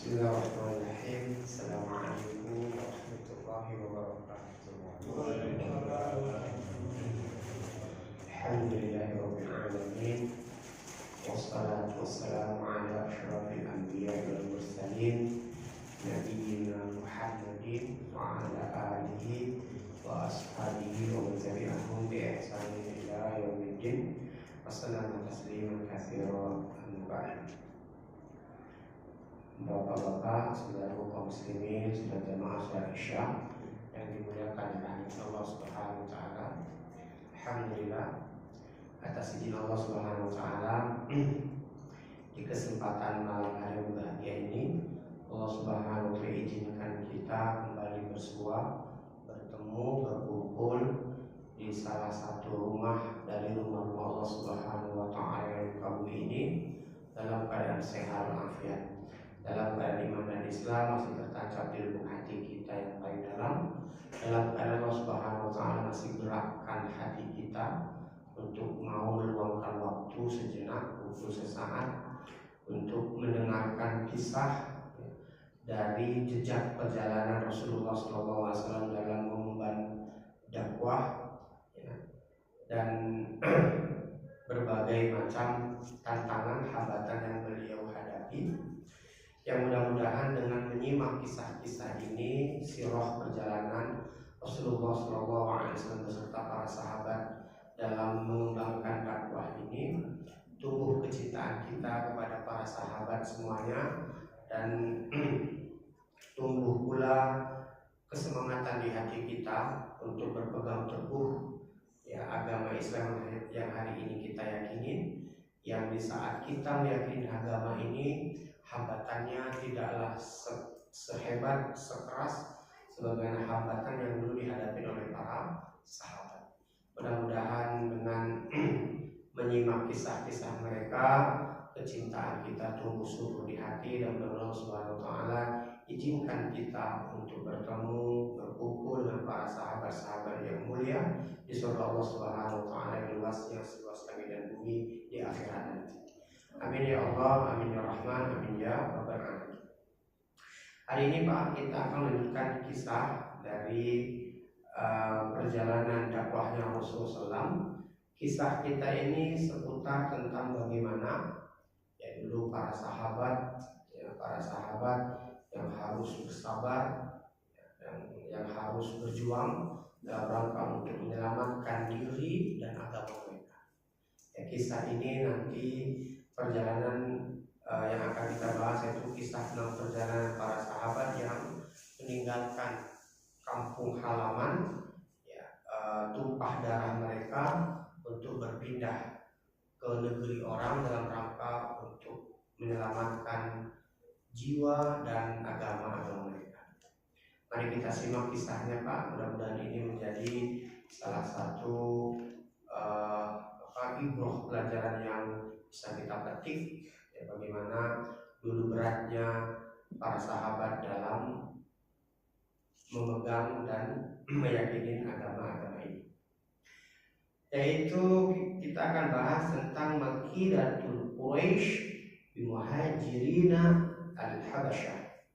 Bismillahirrahmanirrahim. Assalamualaikum warahmatullahi wabarakatuh. Alhamdulillahirabbil alamin. Wassalatu wassalamu ala asyrafil anbiya'i wal mursalin nabiyyina Muhammadin wa ala alihi wa ashabihi wa man tabi'ahum bi ihsanin ila yaumiddin. Wassalamu tasliman katsiran. Amma ba'd. Bapak-bapak, saudara kaum muslimin, saudara jamaah salat Isya yang dimuliakan oleh Allah Subhanahu wa taala. Alhamdulillah atas izin Allah Subhanahu wa taala di kesempatan malam hari yang bahagia ini Allah Subhanahu wa taala izinkan kita kembali bersua, bertemu, berkumpul di salah satu rumah dari rumah Allah Subhanahu wa taala yang kamu ini dalam keadaan sehat walafiat, dalam keadaan iman dan Islam masih tertancap di lubuk hati kita yang paling dalam keadaan Allah Subhanahu wa taala masih gerakkan hati kita untuk mau meluangkan waktu sejenak, waktu sesaat untuk mendengarkan kisah dari jejak perjalanan Rasulullah SAW dalam mengemban dakwah dan berbagai macam tantangan hambatan yang beliau hadapi. Yang mudah-mudahan dengan menyimak kisah-kisah ini, sirah perjalanan Rasulullah SAW beserta para sahabat dalam mengembangkan dakwah ini, tumbuh kecintaan kita kepada para sahabat semuanya dan tumbuh pula kesemangatan di hati kita untuk berpegang teguh agama Islam yang hari ini kita yakini, yang di saat kita meyakini agama ini hambatannya tidaklah sehebat, sekeras sebagaimana hambatan yang dulu dihadapi oleh para sahabat. Mudah-mudahan dengan menyimak kisah-kisah mereka, kecintaan kita tumbuh subur di hati dan Allah Subhanahu wa taala izinkan kita untuk bertemu, berkumpul dengan para sahabat-sahabat yang mulia di surga Allah Subhanahu wa taala yang luasnya seluas langit dan bumi di akhirat nanti. Amin ya Allah, amin ya Rahman, amin ya Rabbal alamin. Hari ini Pak, kita akan melanjutkan kisah dari perjalanan dakwahnya Rasulullah SAW. Kisah kita ini seputar tentang bagaimana dulu para sahabat yang harus bersabar, yang harus berjuang dalam rangka untuk menyelamatkan diri dan agama mereka. Kisah ini nanti perjalanan yang akan kita bahas yaitu kisah tentang perjalanan para sahabat yang meninggalkan kampung halaman, tumpah darah mereka untuk berpindah ke negeri orang dalam rangka untuk menyelamatkan jiwa dan agama mereka. Mari kita simak kisahnya Pak. Mudah-mudahan ini menjadi salah satu ibrah pelajaran yang bisa kita petik bagaimana dulu beratnya para sahabat dalam memegang dan meyakini agama ini. Yaitu kita akan bahas tentang Makidatul Quraisy bi Muhajirina al-Habasyah,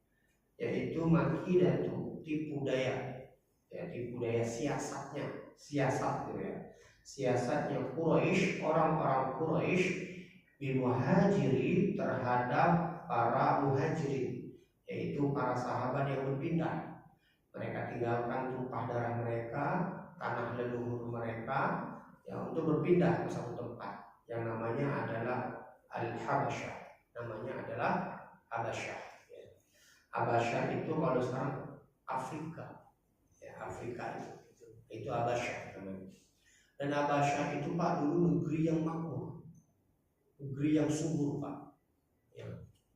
yaitu Makidatu tipu daya, tipu daya siasatnya Quraisy, orang-orang Quraisy bimuhajiri terhadap para muhajirin, yaitu para sahabat yang berpindah. Mereka tinggalkan tumpah darah mereka, tanah leluhur mereka, untuk berpindah ke satu tempat yang namanya adalah Al-Habasyah. Namanya adalah Habasyah. Habasyah itu kalau sekarang Afrika, Afrika itu Habasyah namanya. Dan Habasyah itu Pak dulu negeri yang makmur, negeri yang subur Pak,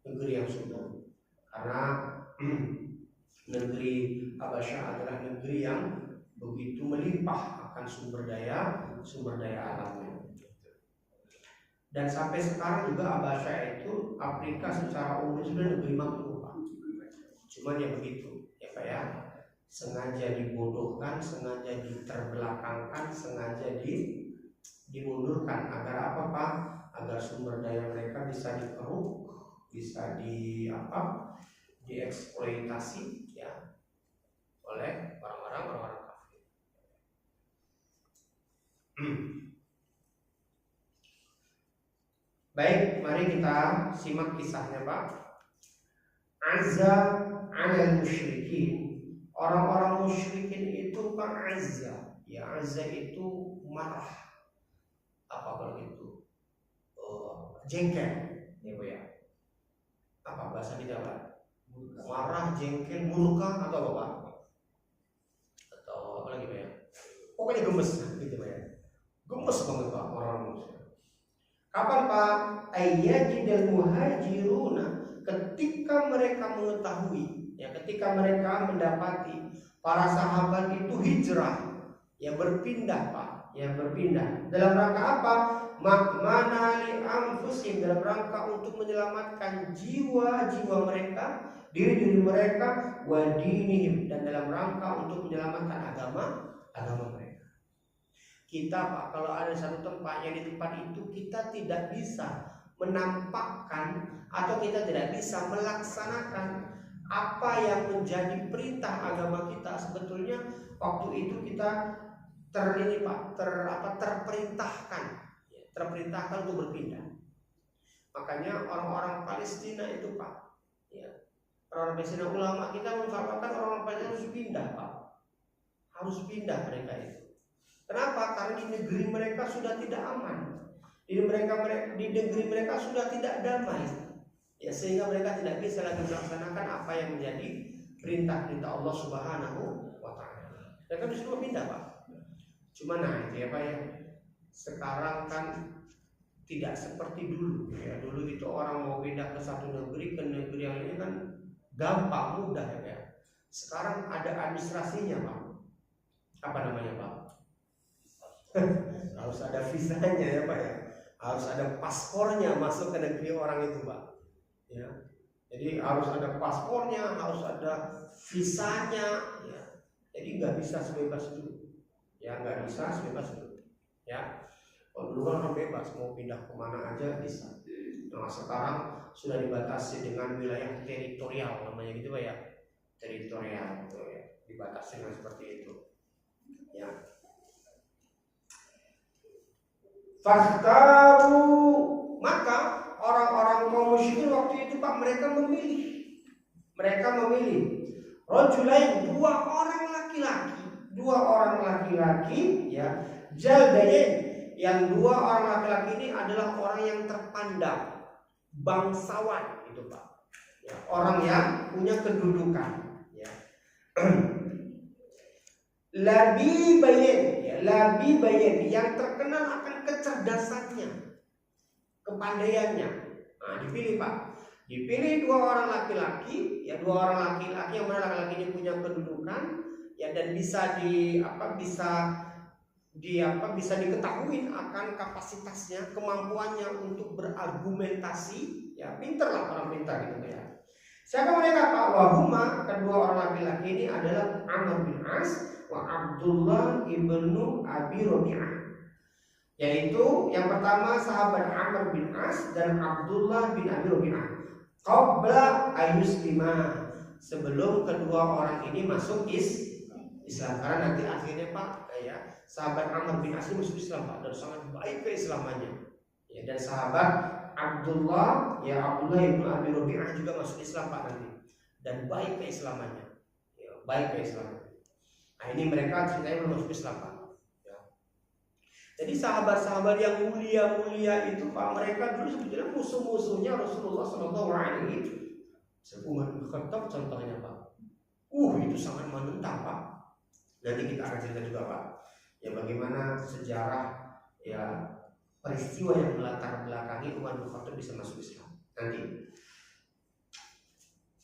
negeri yang subur. Karena negeri Habasyah adalah negeri yang begitu melimpah akan sumber daya alamnya. Dan sampai sekarang juga Habasyah itu Afrika secara umum sudah negeri makmur Pak. Cuma ya begitu Pak sengaja dibodohkan, sengaja diterbelakangkan, sengaja dimundurkan agar apa Pak? Agar sumber daya mereka bisa dikeruk, bisa dieksploitasi ya oleh orang-orang kafir. Baik, mari kita simak kisahnya Pak. Azza 'alal musyrikin. Orang-orang musyrikin itu Pak azza. Ya, azza itu marah. Apa kalau gitu? Jengkel, ya Bu ya. Apa bahasa kita Pak? Marah, jengkel, murka atau apa Pak? Atau apa lagi Pak ya? Pokoknya gemes gitu Pak ya. Gemes banget Pak orang Indonesia. Kapan Pak? Ayyajidal muhajiruna, ketika mereka mengetahui, ya ketika mereka mendapati para sahabat itu hijrah, ya berpindah Pak, ya berpindah. Dalam rangka apa? Makmana li anfusihim, dalam rangka untuk menyelamatkan jiwa-jiwa mereka, diri-diri mereka, wa dinihim, dan dalam rangka untuk menyelamatkan agama mereka. Kita Pak, kalau ada satu tempat yang di tempat itu kita tidak bisa menampakkan atau kita tidak bisa melaksanakan apa yang menjadi perintah agama kita, sebetulnya waktu itu kita terperintahkan untuk berpindah. Makanya orang-orang Palestina itu Pak, ya, orang Palestina, ulama kita memfatwakan orang Palestina harus pindah Pak, harus pindah mereka itu. Kenapa? Karena di negeri mereka sudah tidak aman, di negeri mereka sudah tidak damai, ya, sehingga mereka tidak bisa lagi melaksanakan apa yang menjadi perintah-perintah Allah Subhanahu wa Ta'ala. Mereka disuruh pindah Pak. Cuma nah itu ya Pak ya, sekarang kan tidak seperti dulu ya. Dulu itu orang mau pindah ke satu negeri ke negeri yang lain kan gampang, mudah ya Pak ya. Sekarang ada administrasinya Pak. Apa namanya Pak? Harus ada visanya ya Pak ya, harus ada paspornya masuk ke negeri orang itu Pak ya. Jadi harus ada paspornya, harus ada visanya ya. Jadi nggak bisa sebebas itu ya, nggak bisa sebebas itu ya. Kalau dulu kan bebas, mau pindah kemana aja bisa. Nah sekarang sudah dibatasi dengan wilayah teritorial namanya gitu Pak ya, teritorial gitu ya, dibatasi dengan seperti itu ya. Fakhtaru, maka orang-orang kaum musyrikin waktu itu Pak, mereka memilih rajulain, dua orang laki-laki ya, jaldain, yang dua orang laki-laki ini adalah orang yang terpandang, bangsawan itu Pak ya, orang yang punya kedudukan ya. Labi bayin yang terkenal akan kecerdasannya, kepandaiannya. Nah, dipilih Pak. Dipilih dua orang laki-laki, ya, dua orang laki-laki yang mana laki-laki ini punya kedudukan ya, dan bisa diketahui akan kapasitasnya, kemampuannya untuk berargumentasi, ya, pintar lah, orang pintar gitu ya. Siapa mereka Pak? Wahuma, kedua orang laki-laki ini adalah Amr bin As wa Abdullah ibnu Abi Rabi'ah. Yaitu yang pertama sahabat Amr bin As dan Abdullah bin Abi Rabi'ah. Qabla ayuslimah, sebelum kedua orang ini masuk Islam. Karena nanti akhirnya Pak ya, sahabat Amr bin As masuk Islam Pak, dan sangat baik keislamannya. Ya, dan sahabat Abdullah ibnu Abi Rabi'ah juga masuk Islam Pak nanti, dan baik keislamannya ya, baik keislamannya. Nah ini mereka ceritanya belum masuk Islam Pak ya. Jadi sahabat-sahabat yang mulia-mulia itu Pak, mereka dulu sebetulnya musuh-musuhnya Rasulullah SAW. Umar bin Khattab contohnya Pak, itu sangat menentang Pak. Nanti kita akan cerita juga Pak ya, bagaimana sejarah ya, peristiwa yang melatar belakangi Umar bin Khattab bisa masuk Islam nanti.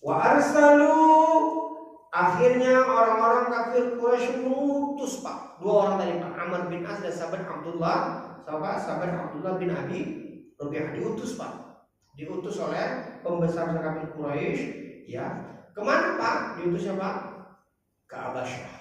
Wa arsalu, akhirnya orang-orang kafir Quraisy mengutus Pak, dua orang tadi Pak, Amr bin As dan sahabat Abdullah bin Abi Rabi'ah diutus Pak, diutus oleh pembesar kafir Quraisy ya. Kemana Pak? Diutusnya Pak ke Habasyah.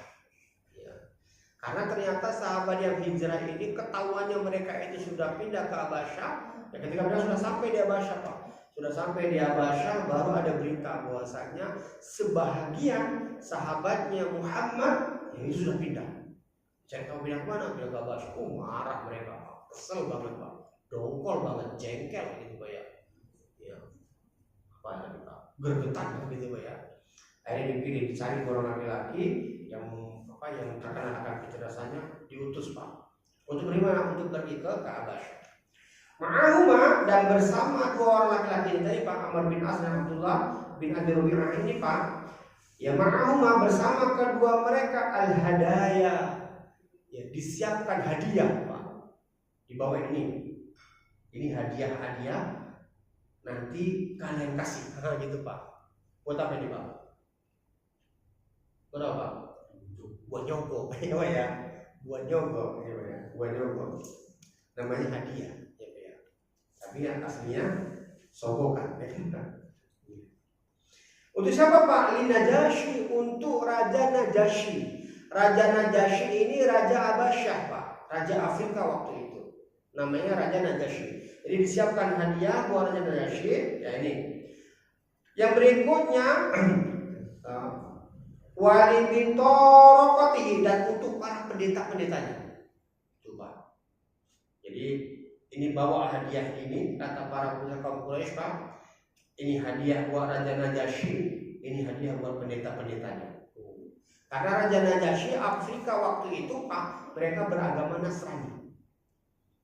Karena ternyata sahabat yang hijrah ini ketahuannya mereka itu sudah pindah ke Habasyah. Ya, ketika mereka sudah sampai di Habasyah Pak, Sudah sampai di Habasyah, baru ada berita bahwasanya sebahagian sahabatnya Muhammad ini sudah pindah. Cek tahu pindah mana? Pindah ke Habasyah. Marah mereka, kesel banget Pak, dongkol banget, jengkel gitu Pak ya. Ya, apa ya Pak? Gergetan gitu Pak ya. Akhirnya dipilih, dicari orang laki-laki yang terkenal akan kecerdasannya, diutus Pak. Untuk bagaimana? Untuk pergi ke Habasyah. Ma'ahuma, dan bersama dua orang laki-laki ini tadi Pak, Amr bin As dan Abdullah bin Abi Rabi'ah ini Pak. Ya ma'ahuma, bersama kedua mereka al-hadaya. Ya, disiapkan hadiah Pak. Di bawah ini. Ini hadiah-hadiah nanti kalian kasih. Nah, gitu Pak. Buat apa ini Pak? Buat apa? Buat nyogok. Ya. Buat nyogok, ya. Buat nyogok. Namanya hadiah. Tapi yang aslinya sogokan. Untuk siapa Pak? Najasyi, untuk Raja Najasyi. Raja Najasyi ini Raja Habasyah Pak, Raja Afrika waktu itu. Namanya Raja Najasyi. Jadi disiapkan hadiah buat Raja Najasyi. Ya ini. Yang berikutnya wali bin Torokoti, dan untuk para pendeta-pendetanya. Coba. Jadi ini bawa hadiah ini, kata para pemuda kaum Quraisy Pak. Ini hadiah buat Raja Najasyi, ini hadiah buat pendeta-pendetanya. Karena Raja Najasyi Afrika waktu itu Pak, mereka beragama Nasrani.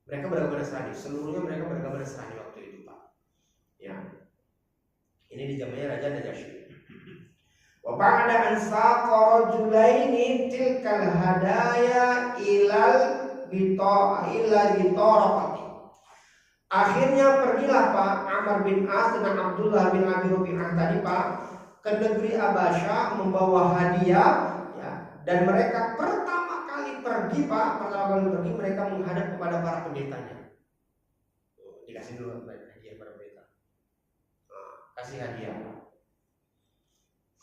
Mereka beragama Nasrani, seluruhnya mereka beragama Nasrani waktu itu Pak. Ya. Ini di zamannya Raja Najasyi. Wa ba'da an saqa rajulaini tilkal hadaya ilal bitoraqati. Akhirnya pergilah Pak Amr bin As dan Abdullah bin Abi Rabi'ah tadi Pak ke negeri Habasyah membawa hadiah ya, dan mereka pertama kali pergi mereka menghadap kepada para pendetanya. Dikasih dulu hadiah para pendeta. Kasih hadiah Pak.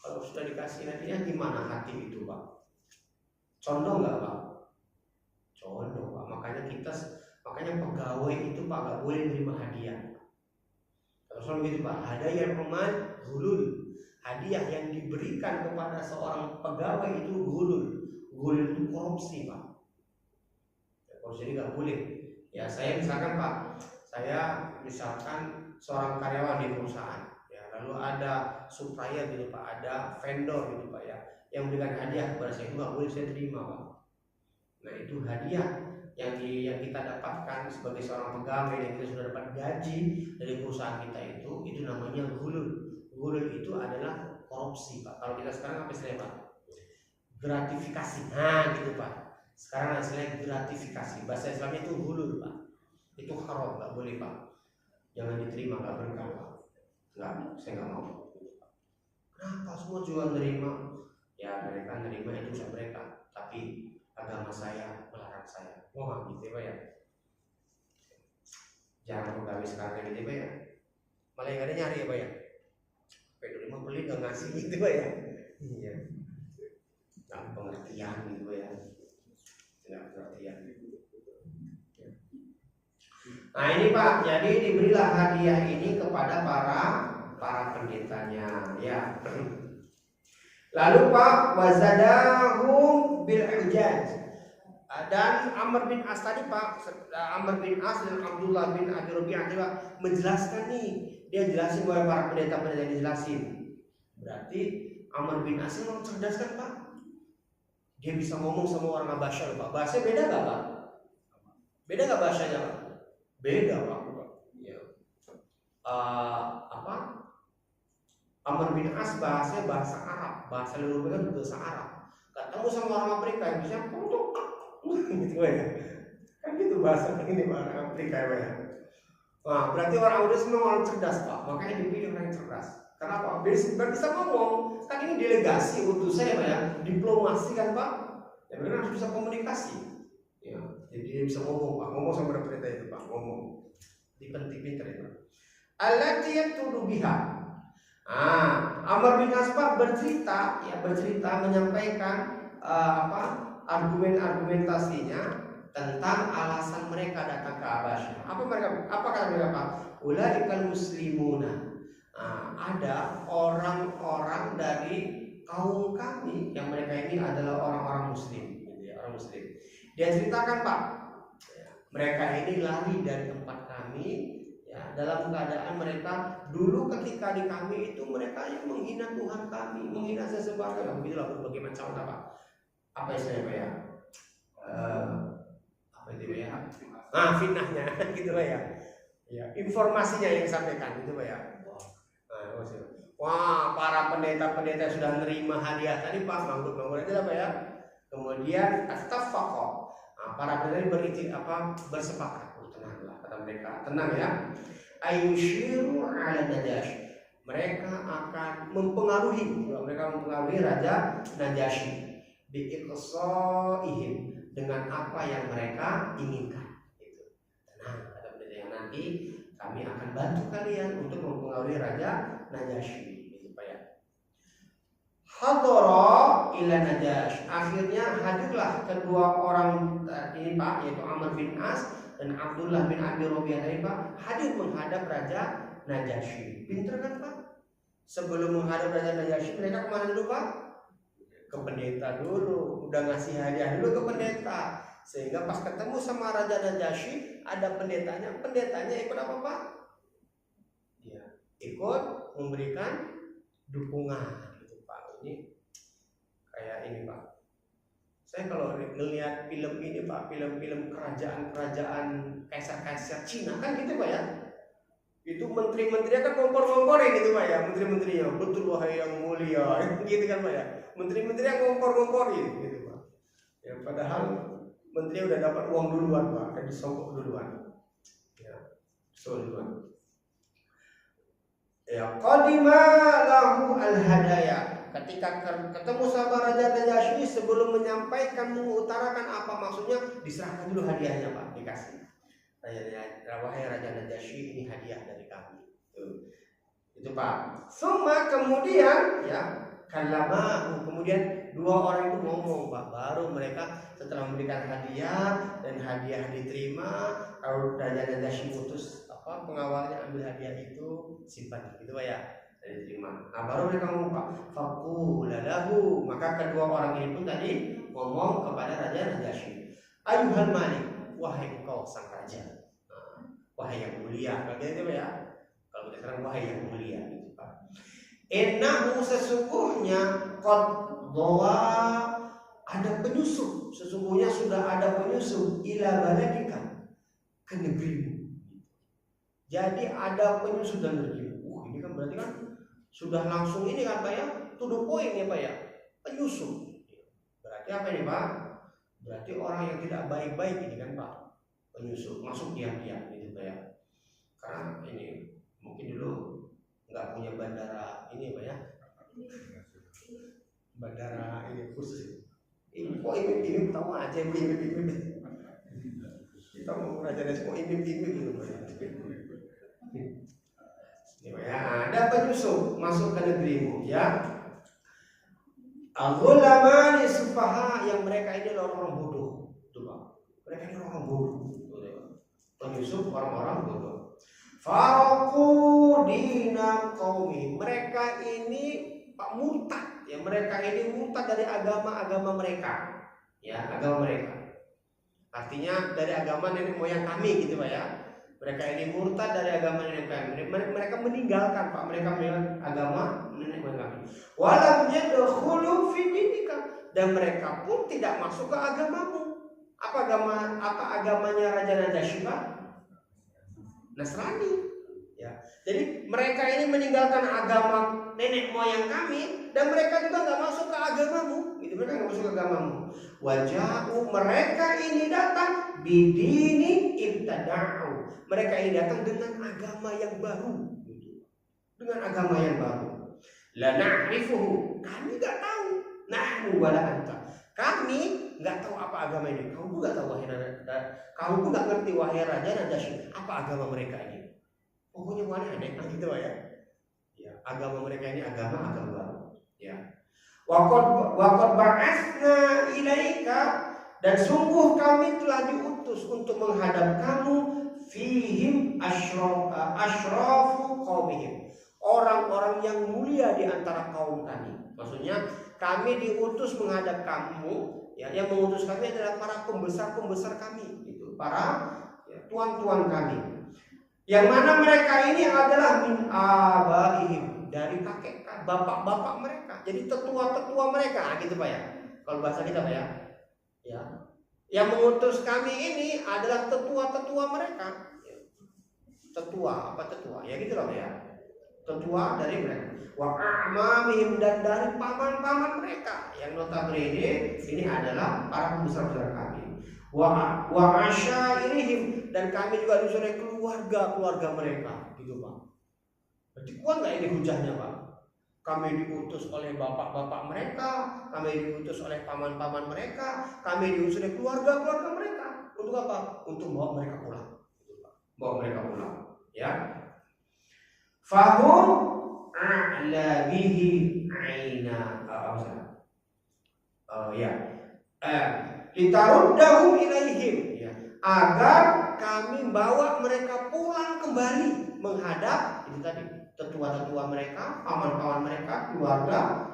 Kalau sudah dikasih hadiah, gimana hati itu Pak? Condong nggak Pak? Condong Pak. Makanya pegawai itu Pak nggak boleh menerima hadiah. Kalau soal begitu Pak, hadiah pemain hulul. Hadiah yang diberikan kepada seorang pegawai itu hulul. Hulul itu korupsi Pak. Ya, korupsi ini nggak boleh. Ya saya misalkan Pak, seorang karyawan di perusahaan. Lalu ada supplier gitu Pak, ada vendor gitu Pak ya, yang memberikan hadiah kepada saya, itu nggak boleh saya terima Pak. Nah itu hadiah yang kita dapatkan sebagai seorang pegawai yang kita sudah dapat gaji dari perusahaan kita itu namanya ghulul. Ghulul itu adalah korupsi Pak. Kalau kita sekarang apa istilahnya Pak? Gratifikasi. Nah gitu Pak. Sekarang istilahnya gratifikasi. Bahasa Islamnya itu ghulul Pak. Itu haram, nggak boleh Pak. Jangan diterima, nggak berkah Pak. Enggak, saya nggak mau. Kenapa semua juga nerima? Ya mereka nerima itu urusan mereka, tapi agama saya melarang saya. Wah gitu ya. Jangan pegawai sekarang gitu ya. Malah yang ada nyari ya Pak ya. P25 beli nggak ngasih gitu ya. Iya. Nggak pengertian gitu ya. Nggak pengertian. Nah ini Pak, jadi diberilah hadiah ini kepada para pendetanya ya. Lalu Pak, wazadahum bil hujaj. Dan Amr bin As tadi Pak, Amr bin As dan Abdullah bin Abi Rabi'ah menjelaskan nih, dia jelasin bahwa para pendeta-pendeta dijelasin. Berarti Amr bin As memang cerdas kan Pak? Dia bisa ngomong sama orang Habasyah Pak. Bahasanya beda nggak Pak? Beda nggak bahasanya Pak? Beda Pak. Ya. Amr bin As bahasanya bahasa Arab, bahasa leluhur bahasa Arab. Ketemu sama orang Afrika bisa gitu ya. Kan gitu bahasa ini orang Afrika ya. Nah, berarti orang udah semua orang cerdas Pak. Makanya dipilih orang yang cerdas. Kenapa? Biar bisa ngomong. Kan ini delegasi utusan ya Pak ya. Diplomasi kan Pak. Ya benar harus bisa komunikasi. Ya, jadi dia bisa ngomong Pak. Ngomong sama pendeta itu Pak. Ngomong. Pinter ya Pak. Allati yatudu biha. Amr bin As bercerita menyampaikan argumentasinya tentang alasan mereka datang ke Habasyah. Apa kata mereka Pak? Ulaikal muslimuna. Ada orang-orang dari kaum kami yang mereka ini adalah orang-orang muslim, orang muslim. Dia ceritakan Pak, mereka ini lari dari tempat kami, ya, dalam keadaan mereka dulu ketika di kami itu mereka yang menghina Tuhan kami, menghina sesembahan kami. Begitulah berbagai macam apa istilahnya Pak ya? Apa itu ya? Fitnahnya gitu Pak ya. Ya, informasinya yang disampaikan itu Pak ya. Wah, para pendeta-pendeta sudah menerima hadiah tadi Pak, manggut-manggut itu apa ya? Kemudian attafaqo. Para pendeta bersepakat. Tenanglah kata mereka, tenang ya. Ayushiru ala Najasyi. Mereka akan mempengaruhi Raja Najasyi biiqsaihim, dengan apa yang mereka inginkan. Gitu. Tenang kata pendeta yang nanti kami akan bantu kalian untuk mempengaruhi Raja Najasyi. Gitu Pak ya. Hadara ila Najasyi. Akhirnya hadirlah kedua orang ini Pak, yaitu Amr bin As dan Abdullah bin Abi Rabi'ah tadi Pak, hadir menghadap Raja Najasyi. Pinter kan Pak? Sebelum menghadap Raja Najasyi mereka kemana dulu Pak? Ke pendeta dulu. Udah ngasih hadiah dulu ke pendeta. Sehingga pas ketemu sama Raja Najasyi, ada pendetanya. Pendetanya ikut apa Pak? Ya, ikut memberikan dukungan gitu Pak. Ini kayak ini Pak. Saya kalau melihat film ini Pak, film-film kerajaan-kerajaan kaisar-kaisar Cina kan gitu Pak ya. Itu menteri-menterinya kan ngompor-ngomporin gitu Pak ya, menteri-menterinya. Betul wahai yang mulia, gitu kan Pak ya. Menteri-menterinya ngompor-ngomporin gitu Pak. Ya padahal menteri udah dapat uang duluan Pak, dan disogok duluan. Ya, duluan. Ya, qadima lahu al-hadaya. Ketika ketemu sama Raja Najasyi, sebelum menyampaikan, mengutarakan apa maksudnya, diserahkan dulu hadiahnya Pak, dikasih. Wahai Raja Najasyi, ini hadiah dari kami. Itu Pak. Suma kemudian ya, kalamahu, kemudian dua orang itu ngomong Pak, baru mereka setelah memberikan hadiah dan hadiah diterima, kalau Raja Najasyi putus pengawalnya ambil hadiah itu simpan gitu Pak ya, dan diterima. Nah baru mereka ngomong Pak, faqula lahu, maka kedua orang ini pun tadi ngomong kepada Raja Najasyi, ayuhal malik, wahai engkau sang raja, wahai yang mulia, bagian itu Pak ya. Kalau kita sekarang wahai yang mulia gitu Pak. Innahu, sesungguhnya qad dawa, ada penyusup, sesungguhnya sudah ada penyusup ila baladika, ke negerimu. Jadi ada penyusup dan negerimu. Ini kan berarti kan sudah langsung ini kan Pak ya, to the point ya Pak ya, penyusup. Berarti apa ini Pak? Berarti orang yang tidak baik-baik ini kan Pak, penyusup, masuk diam-diam gitu Pak ya. Karena ini mungkin dulu nggak punya bandara ini Pak ya, bandara ini khusus. Ini kok ini tahu aja ini. Kita mau Raja Najasyi kok ini gitu Pak ya. Ya, ada penyusup masuk ke negerimu ya. Al-ghulamani sufaha, yang mereka ini orang-orang bodoh. Tuh Pak. Mereka ini orang bodoh. Penyusup orang-orang bodoh. Faraku dina qaumi. Mereka ini Pak murtad ya, mereka ini murtad dari agama-agama mereka. Ya, agama mereka. Artinya dari agama nenek moyang kami gitu Pak ya. Mereka ini murtad dari agama nenek moyang kami. Mereka meninggalkan Pak, mereka meninggalkan agama nenek moyang kami. Walam yadkhulu fi dinika, dan mereka pun tidak masuk ke agamamu. Apa agamanya Raja Najasyi Pak? Nasrani. Ya. Jadi mereka ini meninggalkan agama nenek moyang kami, dan mereka juga nggak masuk ke agamamu. Gitu, mereka nggak masuk ke agamamu. Waja'u, mereka ini datang bidini ibtada'u. Mereka ini datang dengan agama yang baru. Dengan agama yang baru. La na'rifuhu, kami nggak tahu. Nahnu wala anta. Kami nggak tahu apa agama ini. Kamu nggak tahu wahai kamu nggak ngerti wahai Raja Najasyi apa agama mereka ini. Pokoknya aneh gitu ya. Ya, agama mereka ini agama baru. Ya. Waqad ba'atsna ilaika, Dan sungguh kami telah diutus untuk menghadap kamu fihim asyrafu qaumihim, orang-orang yang mulia di antara kaum kami. Maksudnya kami diutus menghadap kamu, ya, yang mengutus kami adalah para pembesar-pembesar kami, itu para tuan-tuan kami. Yang mana mereka ini adalah min abaihim, dari kakek bapak-bapak mereka. Jadi tetua-tetua mereka, gitu Pak ya. Kalau bahasa kita Pak ya. Ya. Yang mengutus kami ini adalah tetua-tetua mereka. Tetua, apa tetua? Ya gitu loh ya. Tetua dari mereka. Wa a'mamihim, dan dari paman-paman mereka. Yang notabene ini adalah para pembesar-pembesar kami. Wa asyairihim, dan kami juga disuruh keluarga mereka, gitu Pak. Berarti kuat nggak ini hujahnya Pak? Kami diutus oleh bapak-bapak mereka, kami diutus oleh paman-paman mereka, kami diutus oleh keluarga mereka. Untuk apa? Untuk bawa mereka pulang. Bawa mereka pulang, ya. Fahum a'la bihi aina. Litaruddahum ilaihim, ya. Agar kami bawa mereka pulang kembali menghadap itu tadi, tetua-tetua mereka, paman-paman mereka, keluarga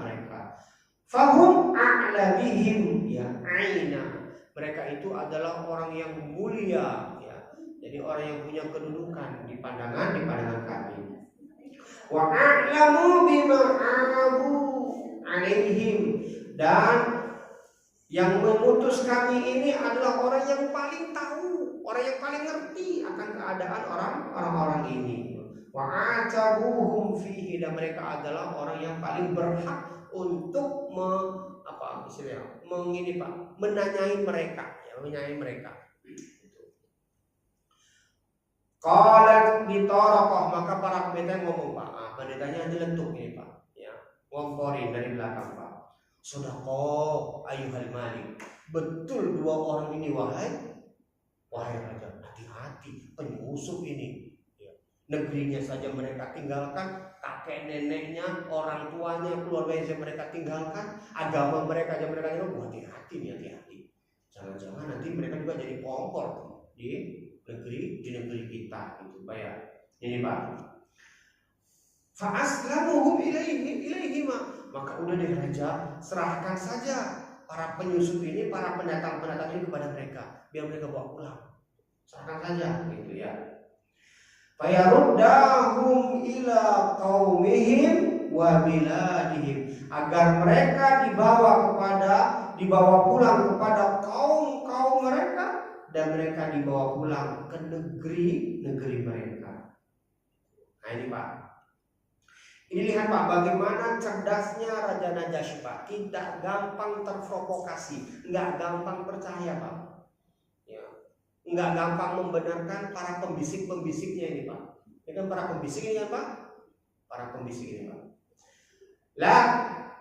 mereka. Fahum a'la bihim, ya, aina. Mereka itu adalah orang yang mulia, ya. Jadi orang yang punya kedudukan di pandangan kami. Wa a'lamu bima abu alaihim, dan yang mengutus kami ini adalah orang yang paling tahu, orang yang paling ngerti akan keadaan orang-orang ini. Wa atabuhum fihi, dan mereka adalah orang yang paling berhak untuk menanyai mereka, ya, menanyai mereka. Qalat bitaraqah, maka para pendeta ngomong Pak. Pendetanya dilentuk ini Pak, ya. Ngomporin dari belakang Pak. Sodaqah ayyuhal malik. Betul dua orang ini wahai raja. Hati-hati penyusup ini. Negerinya saja mereka tinggalkan, kakek neneknya, orang tuanya, keluarganya mereka tinggalkan, agama mereka aja mereka tinggalkan. Hati-hati. Jangan-jangan nanti mereka juga jadi kompor di negeri kita, gitu Pak ya. Ini Pak. Fa aslamuhum ilaihi, maka udah deh raja, serahkan saja para penyusup ini, para pendatang ini kepada mereka, biar mereka bawa pulang. Serahkan saja, gitu ya. Fayaruddahum ila qaumihim wa biladihim, agar mereka dibawa pulang kepada kaum mereka, dan mereka dibawa pulang ke negeri mereka. Nah ini Pak. Ini lihat Pak, bagaimana cerdasnya Raja Najasyi Pak. Tidak gampang terprovokasi, nggak gampang percaya Pak. Ya. Nggak gampang membenarkan para pembisik-pembisiknya ini Pak. Ini kan para pembisik ini kan Pak? Para pembisik ini Pak.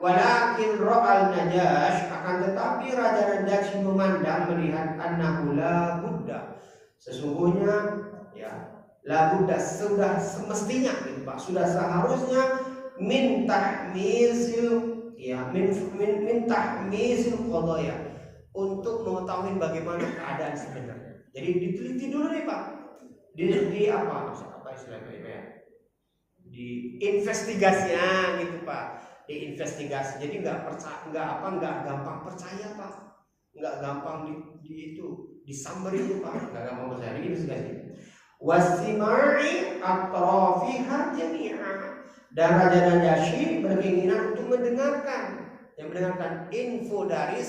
Walakin ra'al Najasy, akan tetapi Raja Najasyi memandang, melihat annahu la budda, sesungguhnya ya la budda, sudah semestinya gitu Pak, sudah seharusnya min tahmizil qadaya, untuk mengetahui bagaimana keadaan sebenarnya. Jadi diteliti dulu nih Pak. Di apa istilahnya ya? Di investigasinya gitu Pak. Diinvestigasi, jadi nggak gampang percaya Pak, nggak gampang disamber itu Pak, nggak gampang percaya. Ini investigasi. Wasimai atrafiha jami'a, dan Raja Najasyi berkeinginan untuk mendengarkan info dari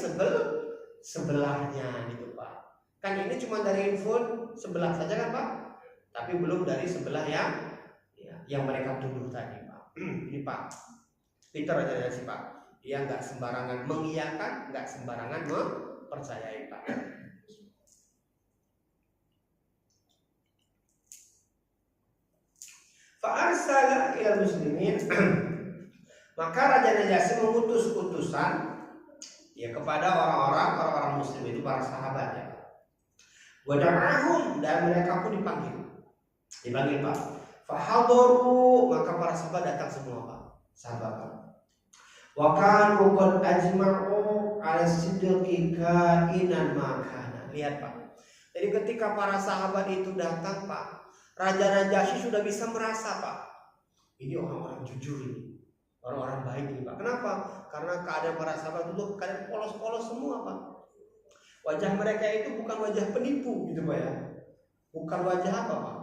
sebelahnya gitu Pak. Kan ini cuma dari info sebelah saja kan Pak, tapi belum dari sebelah yang mereka tuduh tadi Pak. Ini Pak. Itu Raja Najasyi Pak, dia nggak sembarangan mengiyakan, nggak sembarangan mempercayai Pak. Fa'arsala ila muslimin, maka Raja Najasyi mengutus utusan ya kepada orang-orang muslim, itu para sahabat ya. Wada'ahum, dan mereka pun dipanggil Pak. Fahadaru, maka para sahabat datang semua Pak. Sahabat Pak. Wa kanu qad ajma'u 'ala sidqi ka'inan ma kana. Lihat Pak. Jadi ketika para sahabat itu datang Pak, Raja Najasyi sudah bisa merasa Pak, ini orang-orang jujur ini, orang-orang baik ini Pak. Kenapa? Karena keadaan para sahabat itu keadaan polos-polos semua Pak. Wajah mereka itu bukan wajah penipu gitu Pak ya. Bukan wajah apa Pak?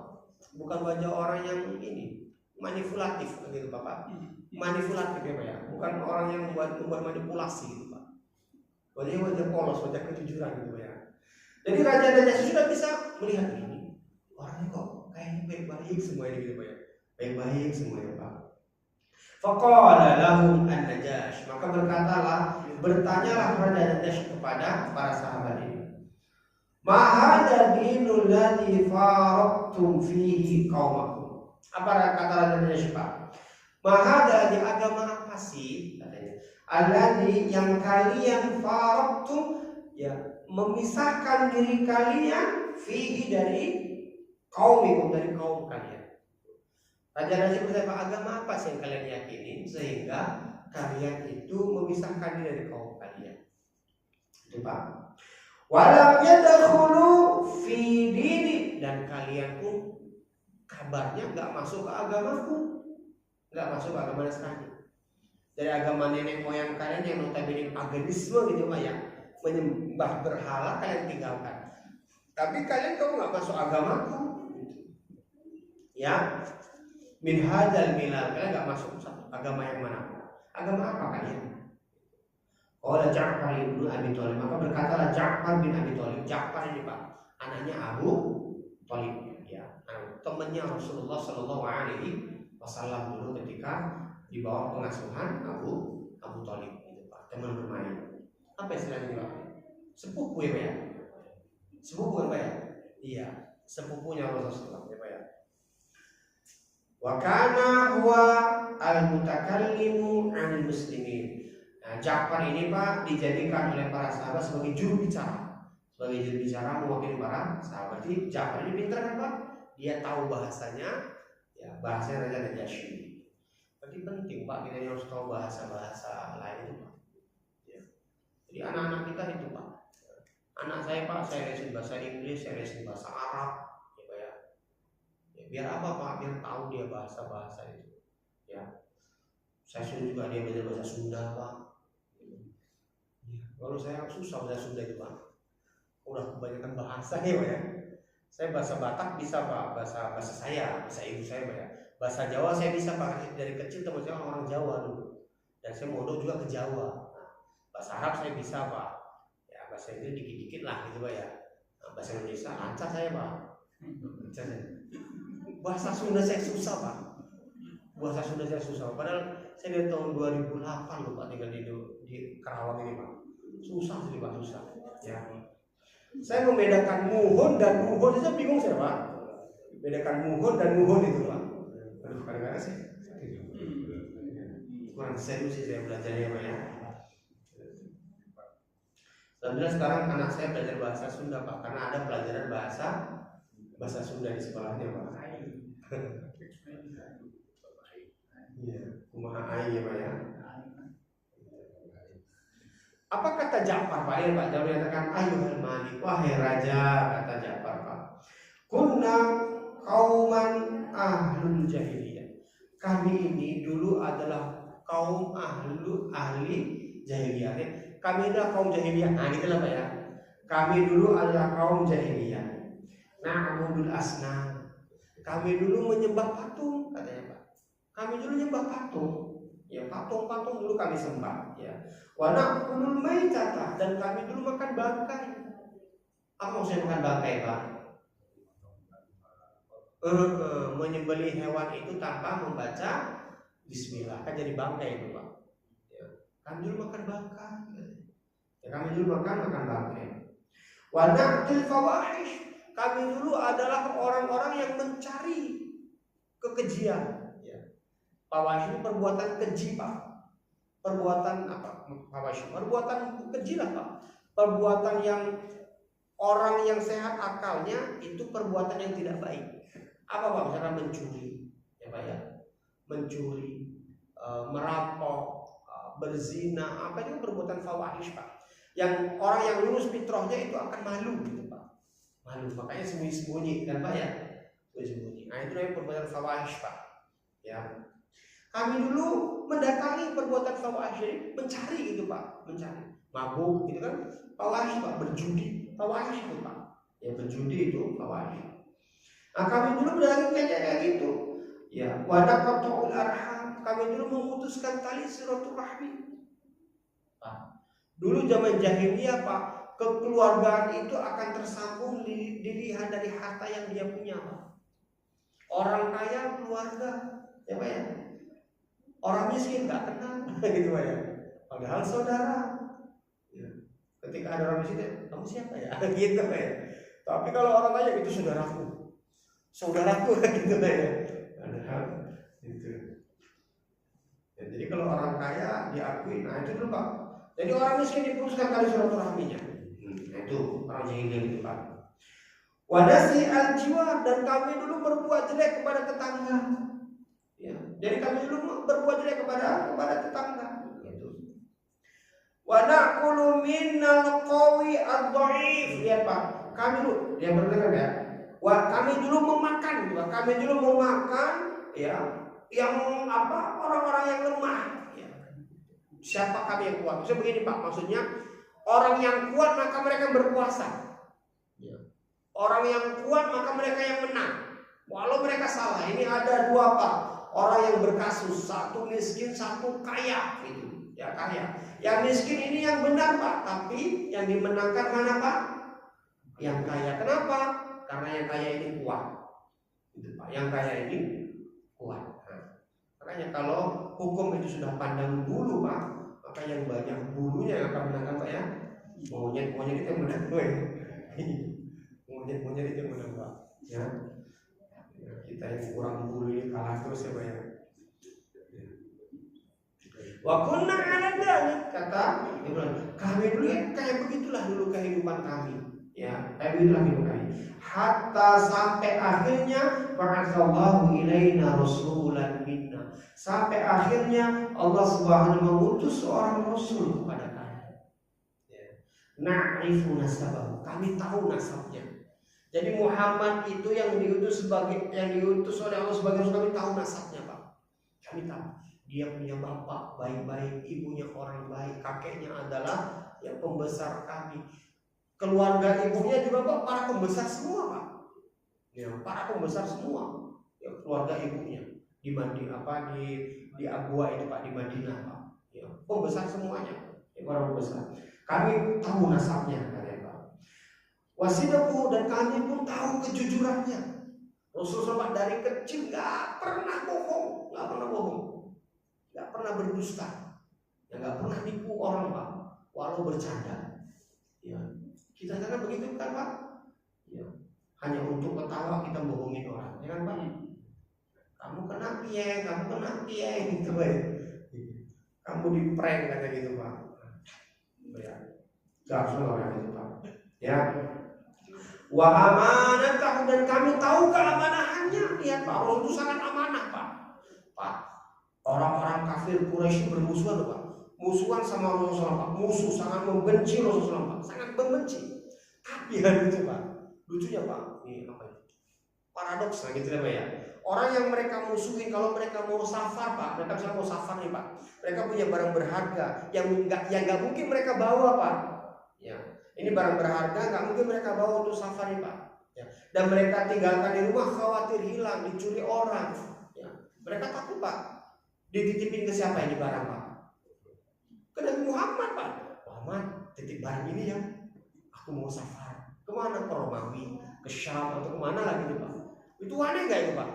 Bukan wajah orang yang ini manipulatif gitu Pak. Manipulatif ya Pak ya. Bukan orang yang membuat manipulasi gitu Pak. Wajahnya wajah polos, wajah kejujuran gitu Pak ya. Jadi Raja Najasyi sudah bisa melihat ini orangnya kok kayaknya baik-baik semua ini gitu Pak ya. Baik-baik semuanya Pak. Faqala lahum an-Najasy, maka bertanyalah Raja Najasyi kepada para sahabat ini. Ma hadza dinul ladzi faraqtum fihi qaumakum. Apa kata Raja Najasyi Pak? Ma hadza, di agama apa sih katanya? Alladzi, yang kalian faraqtum, ya memisahkan diri kalian fihi dari qaumikum, dari kaum kalian. Raja Najasyi bertanya, Pak, agama apa sih yang kalian yakini sehingga kalian itu memisahkan diri dari kaum kalian? Itu Pak. Walam yadkhulu fi dini, dan kalian pun kabarnya nggak masuk ke agamaku, nggak masuk ke agama Nasrani. Dari agama nenek moyang kalian yang notabene paganisme gitu Pak ya, menyembah berhala kalian tinggalkan. Tapi kalian kok nggak masuk agamaku, ya? Min hadzal milal, kalian nggak masuk agama yang mana? Agama apa kalian? Qala Ja'far bin Abi Thalib, maka berkatalah Ja'far bin Abi Thalib. Ja'far ini Pak, anaknya Abu Thalib, ya, temannya Rasulullah Shallallahu Alaihi Wasallam dulu ketika di bawah pengasuhan Abu Thalib, gitu Pak, teman bermain. Apa istilahnya Pak? Sepupu ya Pak ya? Sepupu kan Pak ya? Iya, sepupunya Rasulullah ya Pak ya. Wa kana huwa al-mutakallimu 'anil muslimin. Nah, Ja'far ini Pak dijadikan oleh para sahabat sebagai juru bicara. Sebagai juru bicara mewakili para sahabat. Jadi Ja'far ini pintar kan Pak? Dia tahu bahasanya, ya, bahasa Raja Najasyi. Berarti penting Pak kita harus tahu bahasa-bahasa lain itu Pak. Ya. Jadi anak-anak kita itu Pak. Anak saya Pak, saya lesin bahasa Inggris, saya lesin bahasa Arab, ya Pak ya. Ya, biar apa Pak? Biar tahu dia bahasa-bahasa itu. Ya. Saya suruh juga dia belajar bahasa Sunda Pak. Kalau saya susah bahasa Sunda itu Pak. Udah kebanyakan bahasa ya Pak ya. Saya bahasa Batak bisa Pak, bahasa saya, bahasa ibu saya Pak ya. Bahasa Jawa saya bisa Pak, dari kecil teman saya orang Jawa dulu. Dan saya mondok juga ke Jawa. Nah, bahasa Arab saya bisa Pak. Ya, bahasa Inggris dikit-dikit lah gitu Pak ya. Nah, bahasa Indonesia lancar saya Pak. Bahasa Sunda saya susah Pak. Bahasa Sunda saya susah. Padahal saya dari tahun 2008 loh Pak tinggal di Karawang ini Pak. Susah sih Pak, susah. Ya. Saya membedakan muhun dan muhun saja bingung saya Pak. Bedakan muhun dan muhun itu Pak. Aduh, kadang-kadang sih kurang serius sih saya belajarnya Pak ya. Alhamdulillah sekarang anak saya belajar bahasa Sunda Pak, karena ada pelajaran bahasa Sunda di sekolahnya Pak. Iya, kumaha ai ya Pak ya. Apa kata Ja'far Pak? Ya Pak, dia menyatakan ayyuhal malik, wahai raja, kata Ja'far Pak. Kunna qauman ahlul jahiliyah. Kami ini dulu adalah kaum ahli jahiliyah. Kami adalah kaum jahiliyah. Nah, gitu lah Pak ya. Kami dulu adalah kaum jahiliyah. Na'budul asnam. Kami dulu menyembah patung, katanya Pak. Kami dulu menyembah patung. Ya, patung-patung dulu kami sembah, ya. Wa na'kulul maitata, dan kami dulu makan bangkai. Apa maksudnya makan bangkai, Pak? Menyembelih hewan itu tanpa membaca bismillah, kan jadi bangkai itu Pak. Ya. Kami dulu makan bangkai. Ya, kami dulu makan bangkai. Wa na'til fawahish, kami dulu adalah orang-orang yang mencari kekejian. Fawahish itu perbuatan keji Pak. Perbuatan apa? Fawahish, perbuatan keji lah Pak. Perbuatan yang orang yang sehat akalnya itu perbuatan yang tidak baik. Apa Pak? Misalnya mencuri, ya Pak ya, mencuri, merampok, berzina, apa itu perbuatan fawahish Pak. Yang orang yang lurus fitrahnya itu akan malu gitu Pak. Malu, makanya sembunyi-sembunyi kan Pak ya. Sembunyi. Nah itu namanya perbuatan fawahish Pak. Ya. Kami dulu mendatangi perbuatan fawahish, mencari gitu Pak, mencari. Mabuk gitu kan, fawahish Pak, berjudi, fawahish itu Pak. Ya berjudi itu fawahish. Nah kami dulu mendatangi kayak gitu. Ya, wadah qat'ul arham, kami dulu memutuskan tali silaturahmi. Pak. Dulu zaman jahiliyah Pak, kekeluargaan itu akan tersambung dilihat dari harta yang dia punya Pak. Orang kaya keluarga, ya Pak ya. Orang miskin nggak kenal, gitu Pak ya. Padahal saudara. Ya. Ketika ada orang miskin, kamu siapa ya? Gitu Pak ya. Tapi kalau orang kaya itu saudaraku, gitu Pak ya. Padahal itu. Ya, jadi kalau orang kaya diakui, nah itu dulu Pak. Jadi orang miskin diputuskan kali silaturahminya. Nah itu orang jahiliyah itu Pak. Wadasi al-jiwar, dan kami dulu berbuat jelek kepada tetangga. Ya, jadi kami dulu berbuat jelek kepada tetangga. Gitu. Wa naqulu minnal qawi ad-dhaif. Lihat Pak, kami dulu yang berdengar ya. Kami dulu memakan ya yang orang-orang yang lemah. Ya. Siapa kami yang kuat? Maksudnya begini Pak, maksudnya orang yang kuat maka mereka berpuasa. Ya. Orang yang kuat maka mereka yang menang. Walau mereka salah. Ini ada dua Pak, orang yang berkasus, satu miskin, satu kaya, gitu. Ya kaya. Yang miskin ini yang benar Pak, tapi yang dimenangkan mana Pak? Yang kaya. Kenapa? Karena yang kaya ini kuat. Gitu Pak. Yang kaya ini kuat. Makanya kalau hukum itu sudah pandang bulu Pak, maka yang banyak bulunya yang akan menangkan Pak ya. Monyet itu yang menang gue. Monyet itu yang menang Pak. Ya. Kita yang kurang bulu ini kalah terus ya Pak ya. Wa kunna 'ala dzalik, kata Ibrahim, kami dulu ya kayak begitulah dulu kehidupan kami. Ya, kayak begitulah kehidupan kami. Hatta sampai akhirnya ba'atsallahu ilaina rasulan minna. Sampai akhirnya Allah Subhanahu mengutus seorang rasul kepada kami. Ya. Na'rifu nasabahu, kami tahu nasabnya. Jadi Muhammad itu yang diutus oleh Allah sebagai rasul, kami tahu nasabnya Pak. Kami tahu dia punya bapak baik-baik, ibunya orang baik, kakeknya adalah yang pembesar kami. Keluarga ibunya juga Pak para pembesar semua Pak. Ya, para pembesar semua. Ya, keluarga ibunya di Abwa itu Pak, di Madinah Pak. Ya, pembesar semuanya. Ya, para pembesar. Kami tahu nasabnya kalian Pak. Wasidaku, dan kami pun tahu kejujurannya. Rasulullah dari kecil nggak pernah bohong, nggak pernah berdusta, nggak pernah nipu orang Pak, walau bercanda. Ya, kita kan begitu kan Pak? Ya, hanya untuk ketawa kita bohongin orang, ya kan Pak? Kamu kena pieng, gitu Pak. Kamu di prank kata gitu Pak. Ya, nggak semua orang itu Pak. Ya. Wa amanatahu, dan kami tahu keamanahannya. Lihat Pak, Rasul itu sangat amanah Pak. Pak, orang-orang kafir Quraisy bermusuhan loh Pak. Musuhan sama Rasulullah Pak. Musuh, sangat membenci Rasulullah Pak. Sangat membenci. Tapi ya lucu Pak. Lucunya Pak, ini apa itu? Paradoks lah gitu Pak ya. Orang yang mereka musuhin kalau mereka mau safar Pak, mereka misalnya mau safar nih Pak. Mereka punya barang berharga yang nggak mungkin mereka bawa Pak. Ya. Ini barang berharga nggak mungkin mereka bawa untuk safari Pak. Ya. Dan mereka tinggalkan di rumah khawatir hilang, dicuri orang. Ya. Mereka takut Pak. Dititipin ke siapa ini barang Pak? Ke Nabi Muhammad Pak. Muhammad titip barang ini ya. Aku mau safar. Kemana? Ke Romawi, ke Syam atau kemana lagi nih Pak? Itu aneh nggak itu Pak?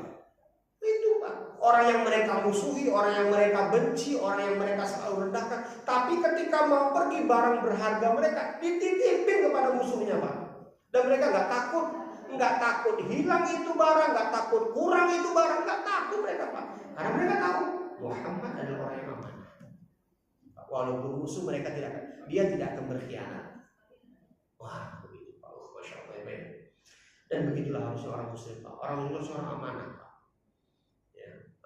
Itu Pak. Orang yang mereka musuhi, orang yang mereka benci, orang yang mereka selalu rendahkan, tapi ketika mau pergi barang berharga mereka dititipin kepada musuhnya Pak. Dan mereka nggak takut hilang itu barang, nggak takut kurang itu barang, nggak takut mereka Pak. Karena mereka tahu Muhammad adalah orang yang aman. Walaupun musuh mereka dia tidak akan berkhianat. Wah, begitu Pak. Masya Allah. Dan begitulah harusnya orang muslim Pak. Orang muslim seorang amanah Pak.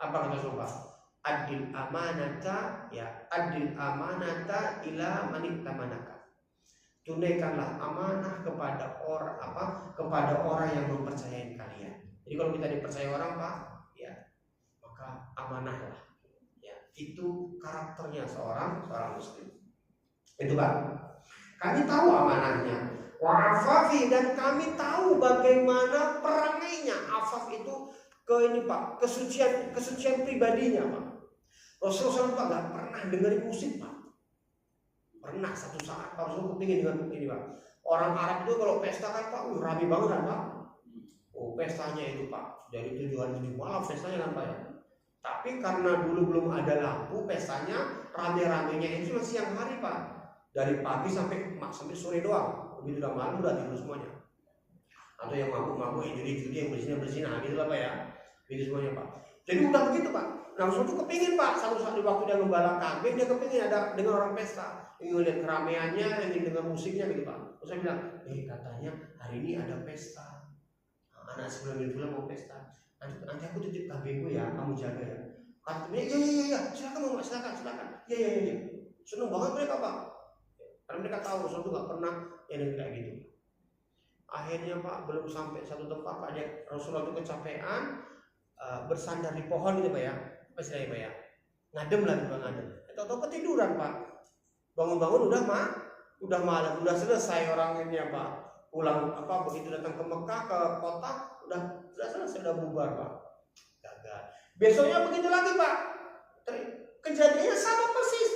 Apa kata Rasulullah? adil amanata ila man tamanaka. Tunaikanlah amanah kepada orang yang mempercayai kalian. Jadi kalau kita dipercaya orang Pak, ya maka amanahlah. Ya, itu karakternya seorang muslim. Itu Pak. Kami tahu amanahnya. Wa afafi, dan kami tahu bagaimana perangainya. Afaf itu Pak, kesucian pribadinya Pak. Rasulullah Pak nggak pernah dengerin musik Pak. Pernah satu saat Pak Rasul kepingin dengan ini Pak. Orang Arab itu kalau pesta kan Pak, rame banget kan Pak. Oh pestanya itu Pak, dari 7 hari 7 malam pestanya kan Pak ya. Tapi karena dulu belum ada lampu, pestanya rame-ramenya itu masih siang hari Pak. Dari pagi sampai sore doang. Begitu udah malam udah tidur semuanya. Atau yang mabuk-mabuk, yang judi-judi, yang bersih-bersih, nah gitu lah Pak ya. Gitu semuanya Pak. Jadi udah begitu Pak. Nah Rasul itu kepingin Pak, satu saat di waktu dia gembala kambing, dia kepingin ada dengan orang pesta, ingin lihat keramaiannya, ingin dengar musiknya gitu Pak. Terus saya bilang, katanya hari ini ada pesta. Nah, anak sebelum bulan mau pesta. Nanti aku titip kambingku ya, kamu jaga ya. Katanya, iya, silakan. Iya. Seneng banget mereka Pak. Karena mereka tahu Rasul itu gak pernah yang kayak gitu. Akhirnya Pak, belum sampai satu tempat Pak, Rasulullah itu kecapean, bersandar di pohon gitu Pak ya. Apa istilahnya Pak ya? Ngadem lah Pak, ngadem. Atau ketiduran Pak. Bangun-bangun udah malam, udah selesai orang ini ya Pak. Pulang begitu datang ke Mekah, ke kota, udah selesai, udah bubar Pak. Gagal. Besoknya begitu lagi Pak. Kejadiannya sama persis.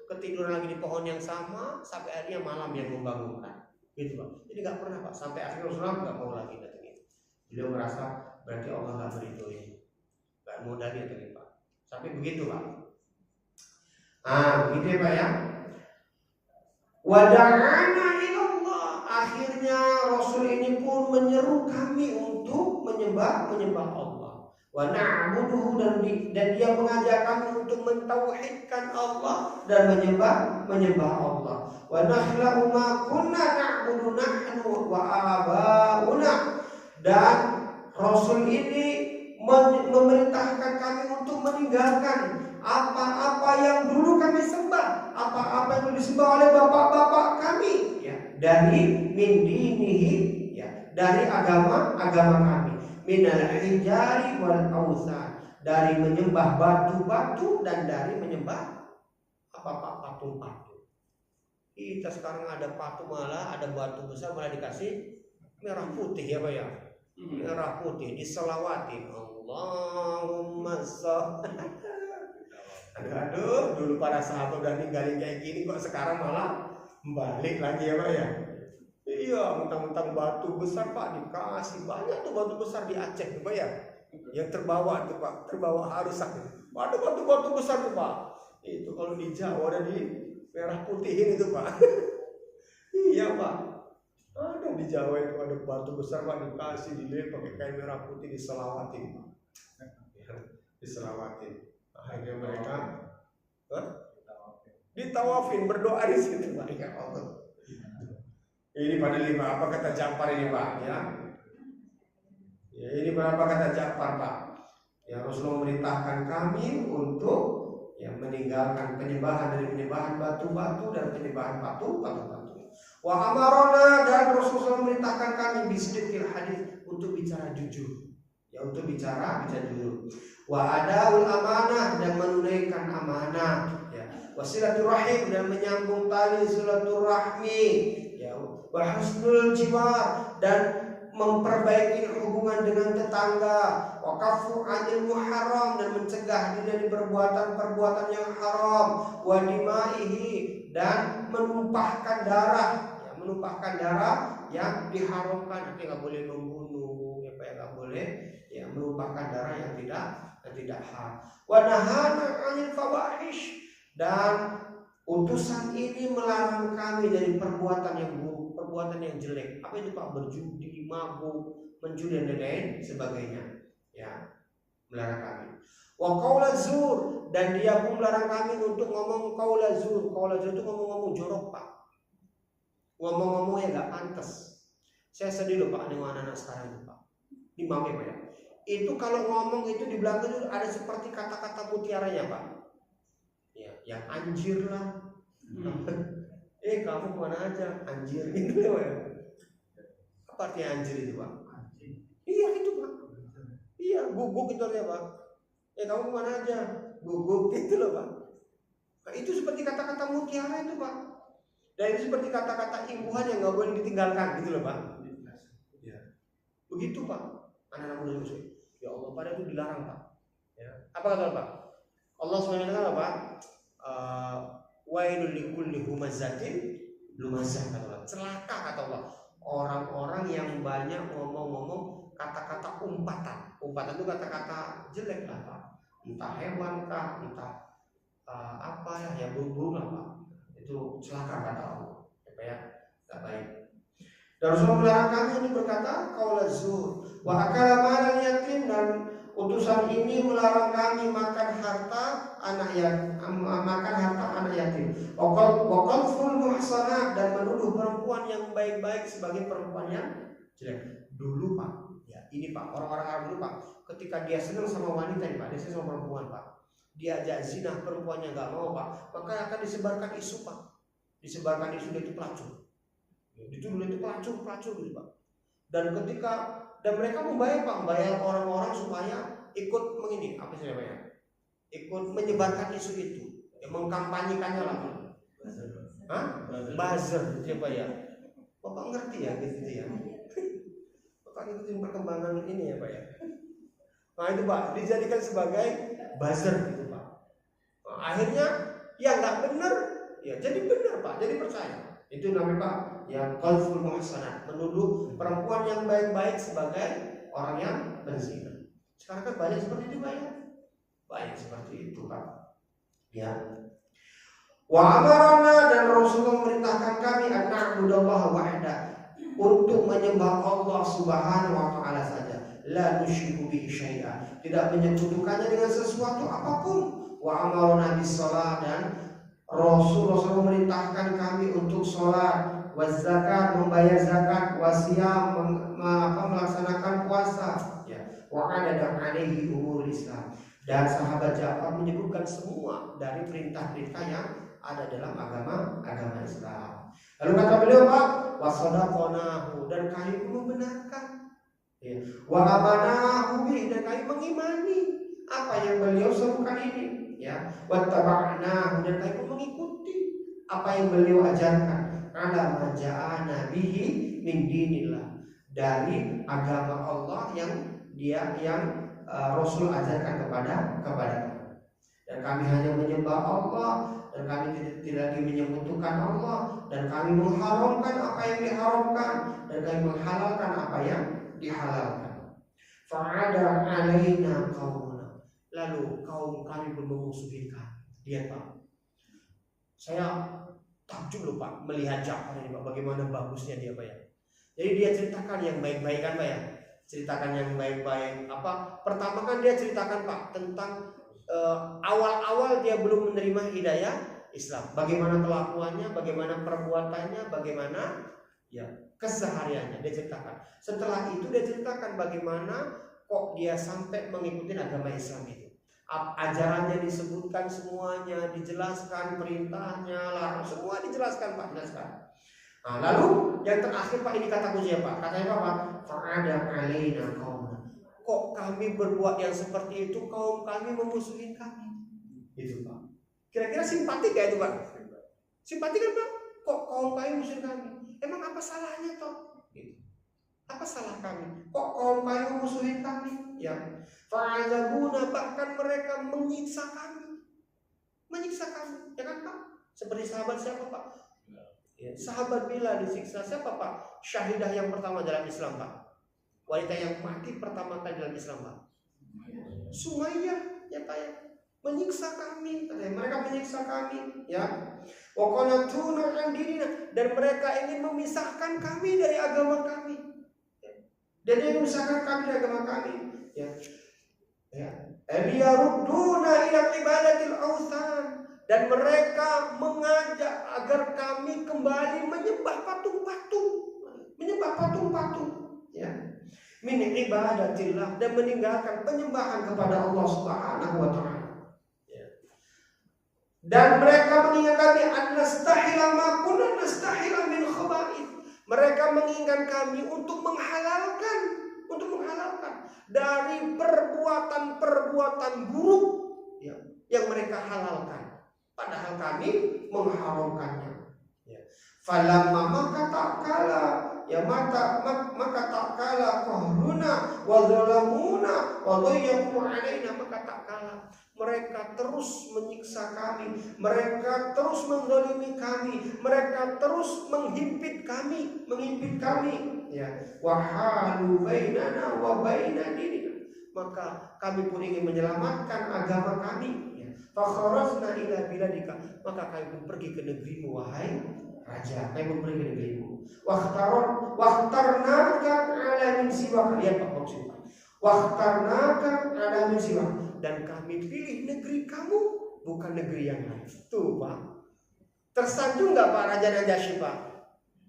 Ketiduran lagi di pohon yang sama sampai akhirnya malam yang membangunkan. Gitu Pak. Jadi nggak pernah Pak, sampai akhirnya Rasulullah nggak mau lagi datengin. Beliau merasa berarti Allah nggak meridhoi, nggak mau lagi datengin Pak. Sampai begitu Pak. Begitu ya Pak ya. Wada'ana ilallah. Akhirnya Rasul ini pun menyeru kami untuk menyembah Allah. Wa na'buduhu, dan dia mengajak kami untuk mentauhidkan Allah dan menyembah Allah. Wa nakhlahu ma kunna na'budu nahnu wa abauna, dan Rasul ini memerintahkan kami untuk meninggalkan apa-apa yang dulu kami sembah, apa-apa yang dulu disembah oleh bapak-bapak kami ya, dari min dinihi ya, dari agama kami, minal hijari wal ausan, dari menyembah batu-batu dan dari menyembah patung-patung. Kita sekarang ada patung, malah ada batu besar malah dikasih merah putih ya Pak ya. Merah putih diselawatin, Allahumma aduh, dulu para sahabat udah ninggalin kayak gini, kok sekarang malah balik lagi ya Pak ya. Iya, mentang-mentang batu besar Pak, dikasih banyak tuh batu besar di Aceh tuh Pak ya. Yang terbawa tuh Pak, terbawa arus sakit. Ada batu-batu besar tuh Pak. Itu kalau di Jawa ada di merah putihin itu Pak. Iya Pak. Ada di Jawa itu ada batu besar Pak, dikasih dilempar pakai kain merah putih, diselawatin Pak. Diselawatin. Akhirnya mereka ditawafin, berdoa di situ Pak. Ya Allah. Ini pada lima apa kata Ja'far ini Pak ya? Ya ini apa kata Ja'far Pak? Ya Rasulullah memerintahkan kami untuk ya meninggalkan penyembahan dari penyembahan batu-batu dan penyembahan batu. Wa amarona, dan Rasulullah memerintahkan kami bisidqil hadis, untuk bicara jujur. Ya untuk bicara jujur. Wa adaul amanah, dan menunaikan amanah. Ya. Wasilaturrahim, dan menyambung tali silaturahmi. Ya. Wa husnul jiwar, dan memperbaiki hubungan dengan tetangga. Wa kafu anil muharram, dan mencegah diri dari perbuatan-perbuatan yang haram. Wa dimaihi, dan menumpahkan darah yang diharamkan. Artinya nggak boleh membunuh, ya Pak, nggak boleh ya menumpahkan darah yang tidak haram. Wa nahana 'anil fawahish, dan utusan ini melarang kami dari perbuatan yang buruk, perbuatan yang jelek. Apa itu Pak? Berjudi, mabuk, mencuri dan lain sebagainya. Ya, melarang kami. Wa qaula zur, dan dia pun melarang kami untuk ngomong qaula zur. Qaula zur itu ngomong-ngomong jorok Pak. Ngomong-ngomong yang nggak pantas. Saya sedih loh Pak dengan anak-anak sekarang itu Pak. Ini maaf ya Pak ya. itu kalau ngomong itu di belakang itu ada seperti kata-kata mutiaranya Pak. Ya, yang anjir lah. Kamu kemana aja? Anjir gitu ya. Apa artinya anjir itu Pak? Iya itu Pak. Iya, guguk itu artinya Pak. Kamu kemana aja? Guguk gitu loh Pak. Nah, itu seperti kata-kata mutiara itu Pak. Dan itu seperti kata-kata imbuhan yang nggak boleh ditinggalkan gitu loh Pak. Ya. Begitu Pak. Anak-anak muda itu, ya Allah, pada itu dilarang Pak. Ya. Apa kata Pak? Allah SWT apa? Wailul likulli humazatin lumazah kata Allah. Celaka kata Allah. Orang-orang yang banyak ngomong-ngomong kata-kata umpatan. Umpatan itu kata-kata jelek lah Pak. Entah hewan kah, entah apa ya burung lah Pak. Itu celaka kata Allah. Ya, tidak baik. Dan Rasulullah melarang kami ini berkata qaula zur wa akala malal yatim, dan utusan ini melarang kami makan harta anak yatim. Waqal ful muhsanat, dan menuduh perempuan yang baik-baik sebagai perempuan yang jelek. Dulu Pak, ya ini Pak, orang-orang Arab dulu Pak, ketika dia senang sama wanita nih Pak, dia senang sama perempuan Pak, dia ajak zina, perempuannya nggak mau Pak, maka akan disebarkan isu Pak, disebarkan isu dia itu pelacur. Dituduh itu pelacur gitu Pak. Dan mereka membayar orang-orang supaya ikut ikut menyebarkan isu itu, mengkampanyekannya lah. Buzzer gitu ya Pak ya. Bapak ngerti ya gitu ya. Bapak ngikutin perkembangan ini ya Pak ya. Nah itu Pak dijadikan sebagai buzzer gitu Pak. Nah, akhirnya yang nggak benar ya jadi benar Pak, jadi percaya. Itu namanya Pak ya qalful muhsanat, menuduh perempuan yang baik-baik sebagai orang yang berzina. Sekarang kan banyak seperti itu Pak ya. Banyak seperti itu Pak. Ya. Wa amarana, dan Rasulullah memerintahkan kami an na'budallaha wahda, untuk menyembah Allah Subhanahu wa taala saja. La nusyriku bihi syai'a, tidak menyekutukannya dengan sesuatu apapun. Wa amarna bis shalah, dan Rasulullah memerintahkan kami untuk sholat, zakat, membayar zakat, wasiyam, melaksanakan puasa, ya. Wa ada alaihi umur Islam, dan sahabat Ja'far menyebutkan semua dari perintah-perintah yang ada dalam agama Islam. Lalu kata beliau Pak, wasadaqonahu, dan kami membenarkan, ya. Wa amanahu bi, dan kami mengimani apa yang beliau serukan ini. Ya, wattaba'nahu, dan kami mengikuti apa yang beliau ajarkan, ala ma ja'ana bihi min dinillah, dari agama Allah yang Rasul ajarkan kepada kami. Dan kami hanya menyembah Allah, dan kami tidak lagi menyekutukan Allah, dan kami mengharamkan apa yang diharamkan, dan kami menghalalkan apa yang dihalalkan. Fa'ada alaina qaum, lalu kaum kami pun memusuhi kami. Lihat Pak, saya takjub loh Pak melihat Ja'far ini Pak, bagaimana bagusnya dia Pak ya. Jadi dia ceritakan yang baik-baik kan Pak ya, ceritakan yang baik-baik. Pertama kan dia ceritakan Pak tentang awal-awal dia belum menerima hidayah Islam, bagaimana kelakuannya, bagaimana perbuatannya, bagaimana ya kesehariannya dia ceritakan. Setelah itu dia ceritakan bagaimana kok dia sampai mengikuti agama Islam itu. Ajarannya disebutkan semuanya, dijelaskan perintahnya, larang, semua dijelaskan Pak, jelaskan. Nah, lalu yang terakhir Pak, ini kata kunci ya Pak, katanya Pak, fa'ada alaina qaum, kok kami berbuat yang seperti itu, kaum kami memusuhi kami. Itu Pak. Kira-kira simpati gak itu Pak? Simpati kan Pak? Kok kaum kami musuhi kami? Emang apa salahnya toh? Gitu. Apa salah kami? Kok kaum kami memusuhi kami? Ya. Fa'azabuna, bahkan mereka menyiksa kami. Ya kan Pak? Seperti sahabat siapa Pak? Ya. Sahabat Bila disiksa, siapa Pak? Syahidah yang pertama dalam Islam Pak. Wanita yang mati pertama kali dalam Islam Pak. Sumayyah ya Pak ya. Menyiksa kami, mereka menyiksa kami, ya. Wa qanatuna an dinina, dan mereka ingin memisahkan kami dari agama kami. Dan dia memisahkan kami dari agama kami, ya. Ya. Liyaruduna ila ibadatil awthan, dan mereka mengajak agar kami kembali menyembah patung-patung, ya. min ibadatillah, dan meninggalkan penyembahan kepada Allah Subhanahu wa taala. Dan mereka mengingat kami an-nastahila ma kunna nastahila min khaba'ith. Mereka menginginkan kami untuk menghalalkan dari perbuatan-perbuatan buruk yang mereka halalkan, padahal kami mengharamkannya. Falamma maka tak kala qahruna wa zalamuna wa dhayyamu alaina, maka tak kala mereka terus menyiksa kami, mereka terus menzalimi kami, mereka terus menghimpit kami, wa halu bainana wa baina dinina, maka kami pun ingin menyelamatkan agama kami. Fa kharajna ila biladika, maka kami pun pergi ke negerimu wahai raja, kami pun pergi ke negerimu. Wahtarnaka ala min siwak, lihat Pak maksudnya. Wahtarnaka ala min siwak, dan kami pilih negeri kamu, bukan negeri yang lain. Tuh Pak, tersanjung nggak Pak Raja Najasyi Pak?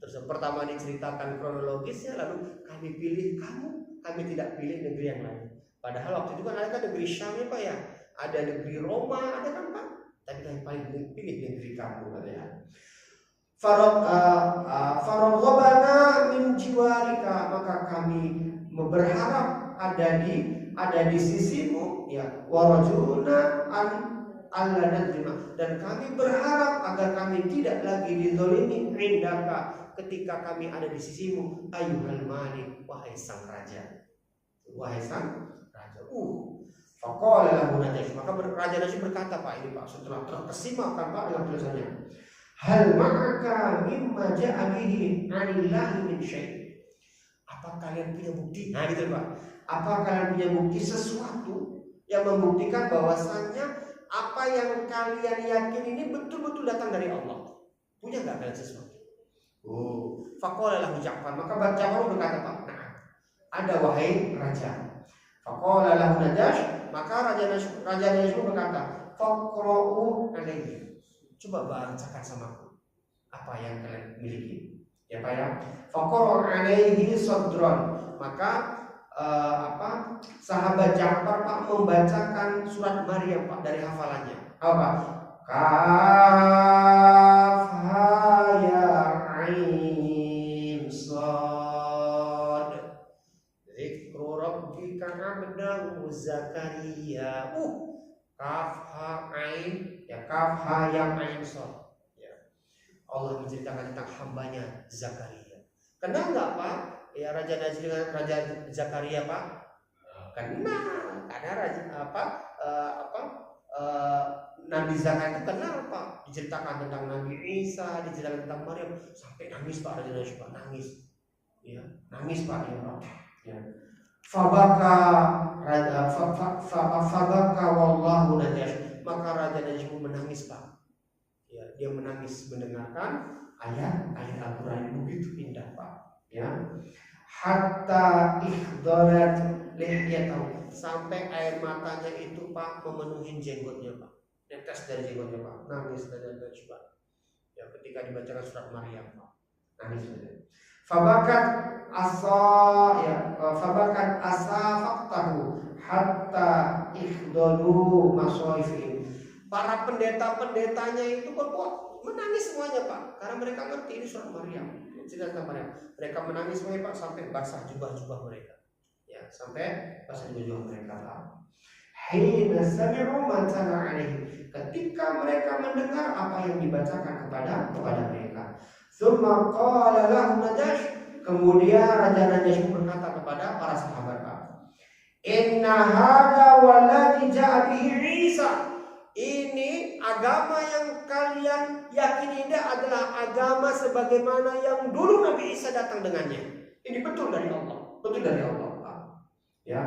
Terus pertama diceritakan kronologisnya, lalu kami pilih kamu, kami tidak pilih negeri yang lain. Padahal waktu itu kan ada negeri Syam ya Pak ya, ada negeri Roma, ada kan Pak? Tapi kami paling pilih negeri kamu katanya. Faraghabana min jiwarika, maka kami berharap ada di sisimu, ya, warajuna an alla nadrima, dan kami berharap agar kami tidak lagi dizalimi indaka, ketika kami ada di sisimu, ayyuhal malik, wahai sang raja. Faqala lahu Najasyi, maka Raja Najasyi berkata Pak, ini Pak, setelah terkesimakan Pak dalam tulisannya, hal ma'aka mimma ja'a bihi 'anillahi min syai'. Apa kalian punya bukti? Nah gitu Pak. Apa kalian punya bukti sesuatu yang membuktikan bahwasannya apa yang kalian yakin ini betul-betul datang dari Allah? Punya enggak kalian sesuatu? Faqala lahu Ja'far, maka Ja'far berkata Pak, nah, ada wahai raja. Faqala lahu Najasyi, maka Raja Najasyi berkata, faqra'u alaihi, coba bacakan samaku apa yang kalian miliki, ya Pak ya. Faqra'u alaihi sadran, maka sahabat Ja'far Pak membacakan surat Maryam Pak dari hafalannya. Apa? Kaf ha ya ain sad dzikru rabbika abdahu Zakaria. Kaf ha ain, ya, kaf ha ya ain sad, ya. Allah menceritakan tentang hambanya Zakaria. Kenal nggak Pak? Ya Raja Najasyi dengan Raja Zakaria Pak? Kenal, karena Nabi Zakaria itu kenal Pak. Diceritakan tentang Nabi Isa, diceritakan tentang Maryam, sampai nangis Pak Raja Najasyi Pak, nangis. Ya, nangis Pak ya Pak. Ya. Fabaka wallahu Najasyi, maka Raja Najasyi menangis Pak. Ya, dia menangis mendengarkan ayat-ayat Al-Qur'an yang begitu indah Pak. Ya. Hatta ihdarat lihyatahu, sampai air matanya itu Pak memenuhi jenggotnya Pak. Netes dari jenggotnya Pak. Nangis Raja Najasyi Pak. Ya, ketika dibacakan surat Maryam Pak. Nangis saja. Fabakat faktahu hatta ikhdalu masoifin. Para pendeta-pendetanya itu berbuat menangis semuanya Pak, karena mereka ngerti ini surat Maryam, cerita Maryam. Mereka menangis semuanya Pak, sampai basah jubah-jubah mereka. Ya, sampai basah jubah mereka Pak. Hina sami'u ma tala alaihi, ketika mereka mendengar apa yang dibacakan kepada mereka. Tsumma qala lahu Najasyi, kemudian Raja Najasyi berkata kepada para sahabat Pak, inna hadza walladzi ja'a bihi Isa, ini agama yang kalian yakini ini adalah agama sebagaimana yang dulu Nabi Isa datang dengannya. Ini betul dari Allah, Pak. Ya.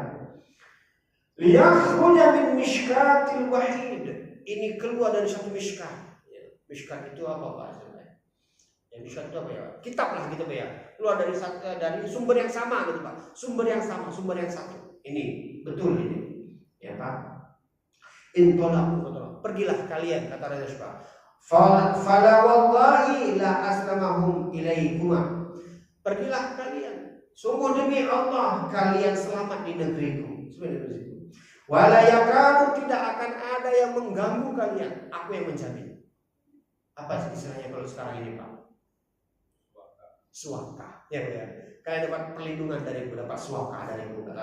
Liyakhruja min mishkatil wahid, ini keluar dari satu mishkat. Ya. Mishkat itu apa Pak? Yang mishkat itu apa ya? Kitab lah gitu Pak ya. Keluar dari sumber yang sama gitu Pak. Sumber yang satu. Ini betul ini. Ya Pak. Intolak, pergilah kalian, kata Raja Najasyi. Fala wallahi la aslamahum ilaikuma. Pergilah kalian, Sungguh demi Allah kalian selamat di negeriku. Sebenarnya wala yakadu, tidak akan ada yang mengganggu kalian. Aku yang menjamin. Apa istilahnya kalau sekarang ini Pak? Suaka. Ya. Kalian dapat perlindungan dari dapat suaka dari bukan.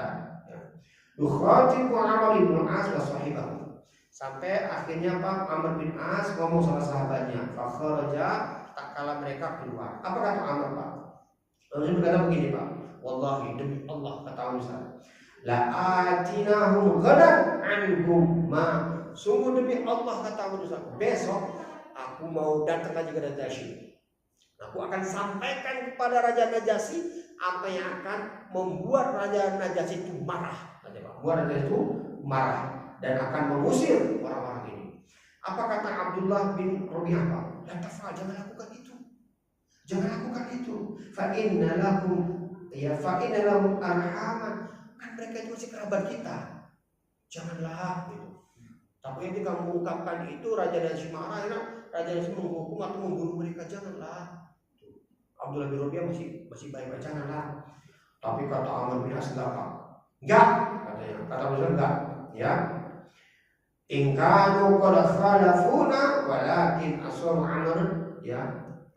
Yukhatibu Amr bin As wa sahibahu. Sampai akhirnya Pak Amr bin As ngomong sama sahabatnya, fa kharaja, tak kala mereka keluar. Apa kata Amr Pak? Lalu berkata begini Pak, wallahi demi Allah kata Amr, la atinahum ghadan anhum ma. Sungguh demi Allah kata Amr, besok aku mau datang lagi ke Najasyi. Aku akan sampaikan kepada Raja Najasyi apa yang akan membuat Raja Najasyi itu marah. Buat Raja itu marah dan akan mengusir orang-orang ini. Apa kata Abdullah bin Rabi'ah Pak? La tafal, jangan lakukan itu. Jangan lakukan itu. Fa inna lahum arhaman. Kan mereka itu masih kerabat kita. Janganlah gitu. Tapi ketika kamu ungkapkan itu, Raja Najasyi marah, ya, Raja Najasyi menghukum atau membunuh mereka, janganlah. Abdullah bin Rabi'ah masih baik-baik, janganlah. Tapi kata Amr bin As enggak, katanya. Kata Rasul enggak, ya. In kanu qad khalafuna walakin asru Amr, ya.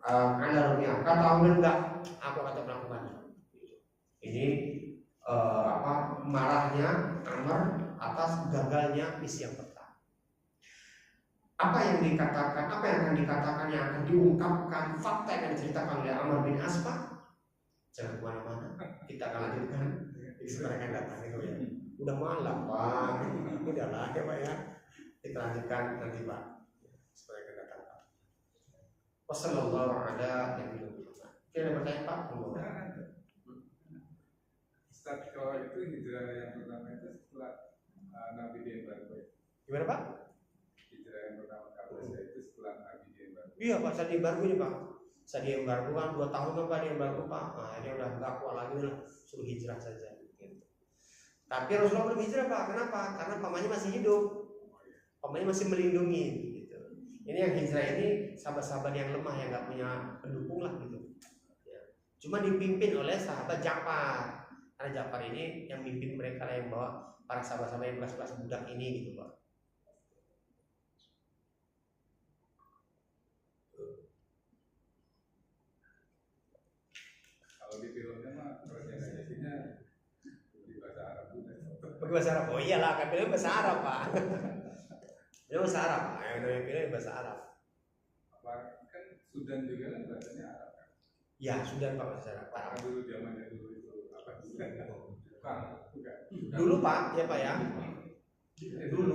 Ala Rabi'ah. Kata Amr enggak, aku kata melakukan. Ini marahnya Amr atas gagalnya misi yang pertama. Apa yang dikatakan, apa yang akan dikatakan, yang akan diungkapkan, fakta yang akan diceritakan oleh Amr bin As, jangan kemana-mana, kita akan lanjutkan istilah yang datang itu ya. Udah malam Pak, udahlah ya Pak ya, kita lanjutkan nanti Pak, istilah yang datang Pak. Wassalamualaikum warahmatullahi wabarakatuh. Kira bertanya Pak? Ustaz, kalau itu hijrah yang pertama itu setelah Nabi di Embargo. Gimana Pak? Yang pertama kali itu setelah Nabi di Embargo. Iya Pak, saat di embargo ini Pak. Saat di embargo kan 2 tahun kan Pak di embargo Pak. Nah ini udah nggak kuat lagi lah, suruh hijrah saja. Gitu. Tapi Rasulullah belum hijrah Pak. Kenapa? Karena pamannya masih hidup. Pamannya masih melindungi. Gitu. Ini yang hijrah ini sahabat-sahabat yang lemah yang nggak punya pendukung lah gitu. Ya. Cuma dipimpin oleh sahabat Ja'far. Karena Ja'far ini yang mimpin mereka lah, yang bawa para sahabat-sahabat yang belas-belas budak ini gitu Pak. Kalau di filmnya mah presentasinya di bahasa Arab juga. Pakai bahasa Arab. Oh iyalah, kan filmnya bahasa Arab Pak. Filmnya bahasa Arab. Yang filmnya bahasa Arab. Apa kan Sudan juga kan bahasanya Arab kan? Ya Sudan Pak bahasa Arab. Apa dulu zamannya dulu itu apa Sudan? Bukan. Dulu Pak, ya Pak ya. Dulu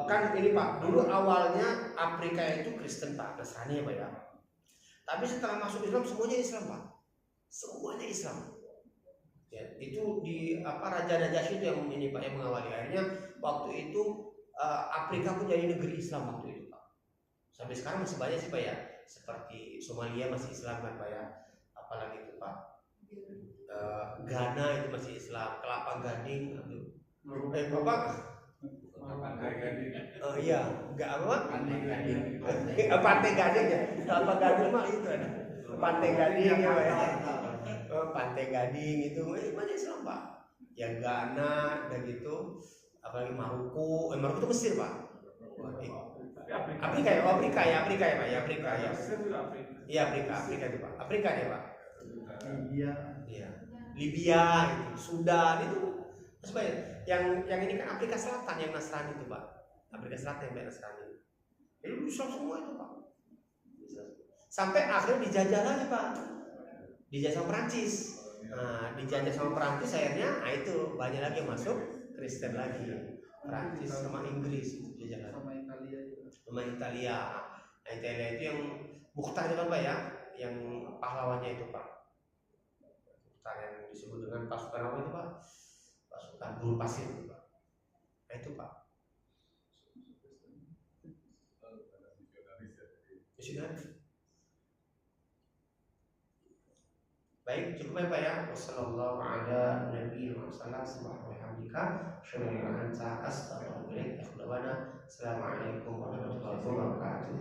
kan ini Pak. Dulu awalnya Afrika itu Kristen Pak, Nasrani ya Pak ya. Tapi setelah masuk Islam semuanya Islam Pak. Semuanya Islam. Ya, itu di Raja Najasyi itu yang ini Pak yang mengawali. Akhirnya waktu itu Afrika pun jadi negeri Islam waktu itu Pak. Sampai sekarang masih banyak sih Pak ya. Seperti Somalia masih Islam kan Pak ya. Apalagi itu Pak. Ghana itu masih Islam. Kelapa Gading itu. Bapak? Pantai Gading. Iya, enggak apa? Pantai Gading. Pantai Gading ya. Kelapa Gading mah itu ada. Pantai Gading ya Pak ya. Pantai Gading itu banyak Islam Pak. Ya Ghana dan gitu. Apalagi Maroko. Maroko itu Mesir Pak. Afrika ya, Afrika ya Pak ya, Afrika ya. Iya Afrika itu Pak. Afrika ya Pak. Libya itu, Sudan itu masih banyak. Yang ini kan Afrika Selatan yang Nasrani itu Pak. Afrika Selatan yang Nasrani. Itu Islam semua itu Pak. Sampai akhirnya dijajah lagi Pak. Dijajah sama Perancis. Nah, dijajah sama Perancis akhirnya itu banyak lagi yang masuk Kristen lagi. Perancis sama Inggris itu dijajah lagi. Sama Italia. Nah, Italia itu yang Mukhtar itu kan Pak ya, yang pahlawannya itu Pak. Mukhtar yang disebut dengan pasukan apa itu Pak? Pasukan Bulu Pasir itu Pak. Nah itu Pak. Misionaris. Baik, cukup ya Pak ya. Wassalamualaikum warahmatullahi wabarakatuh. Assalamualaikum warahmatullahi wabarakatuh.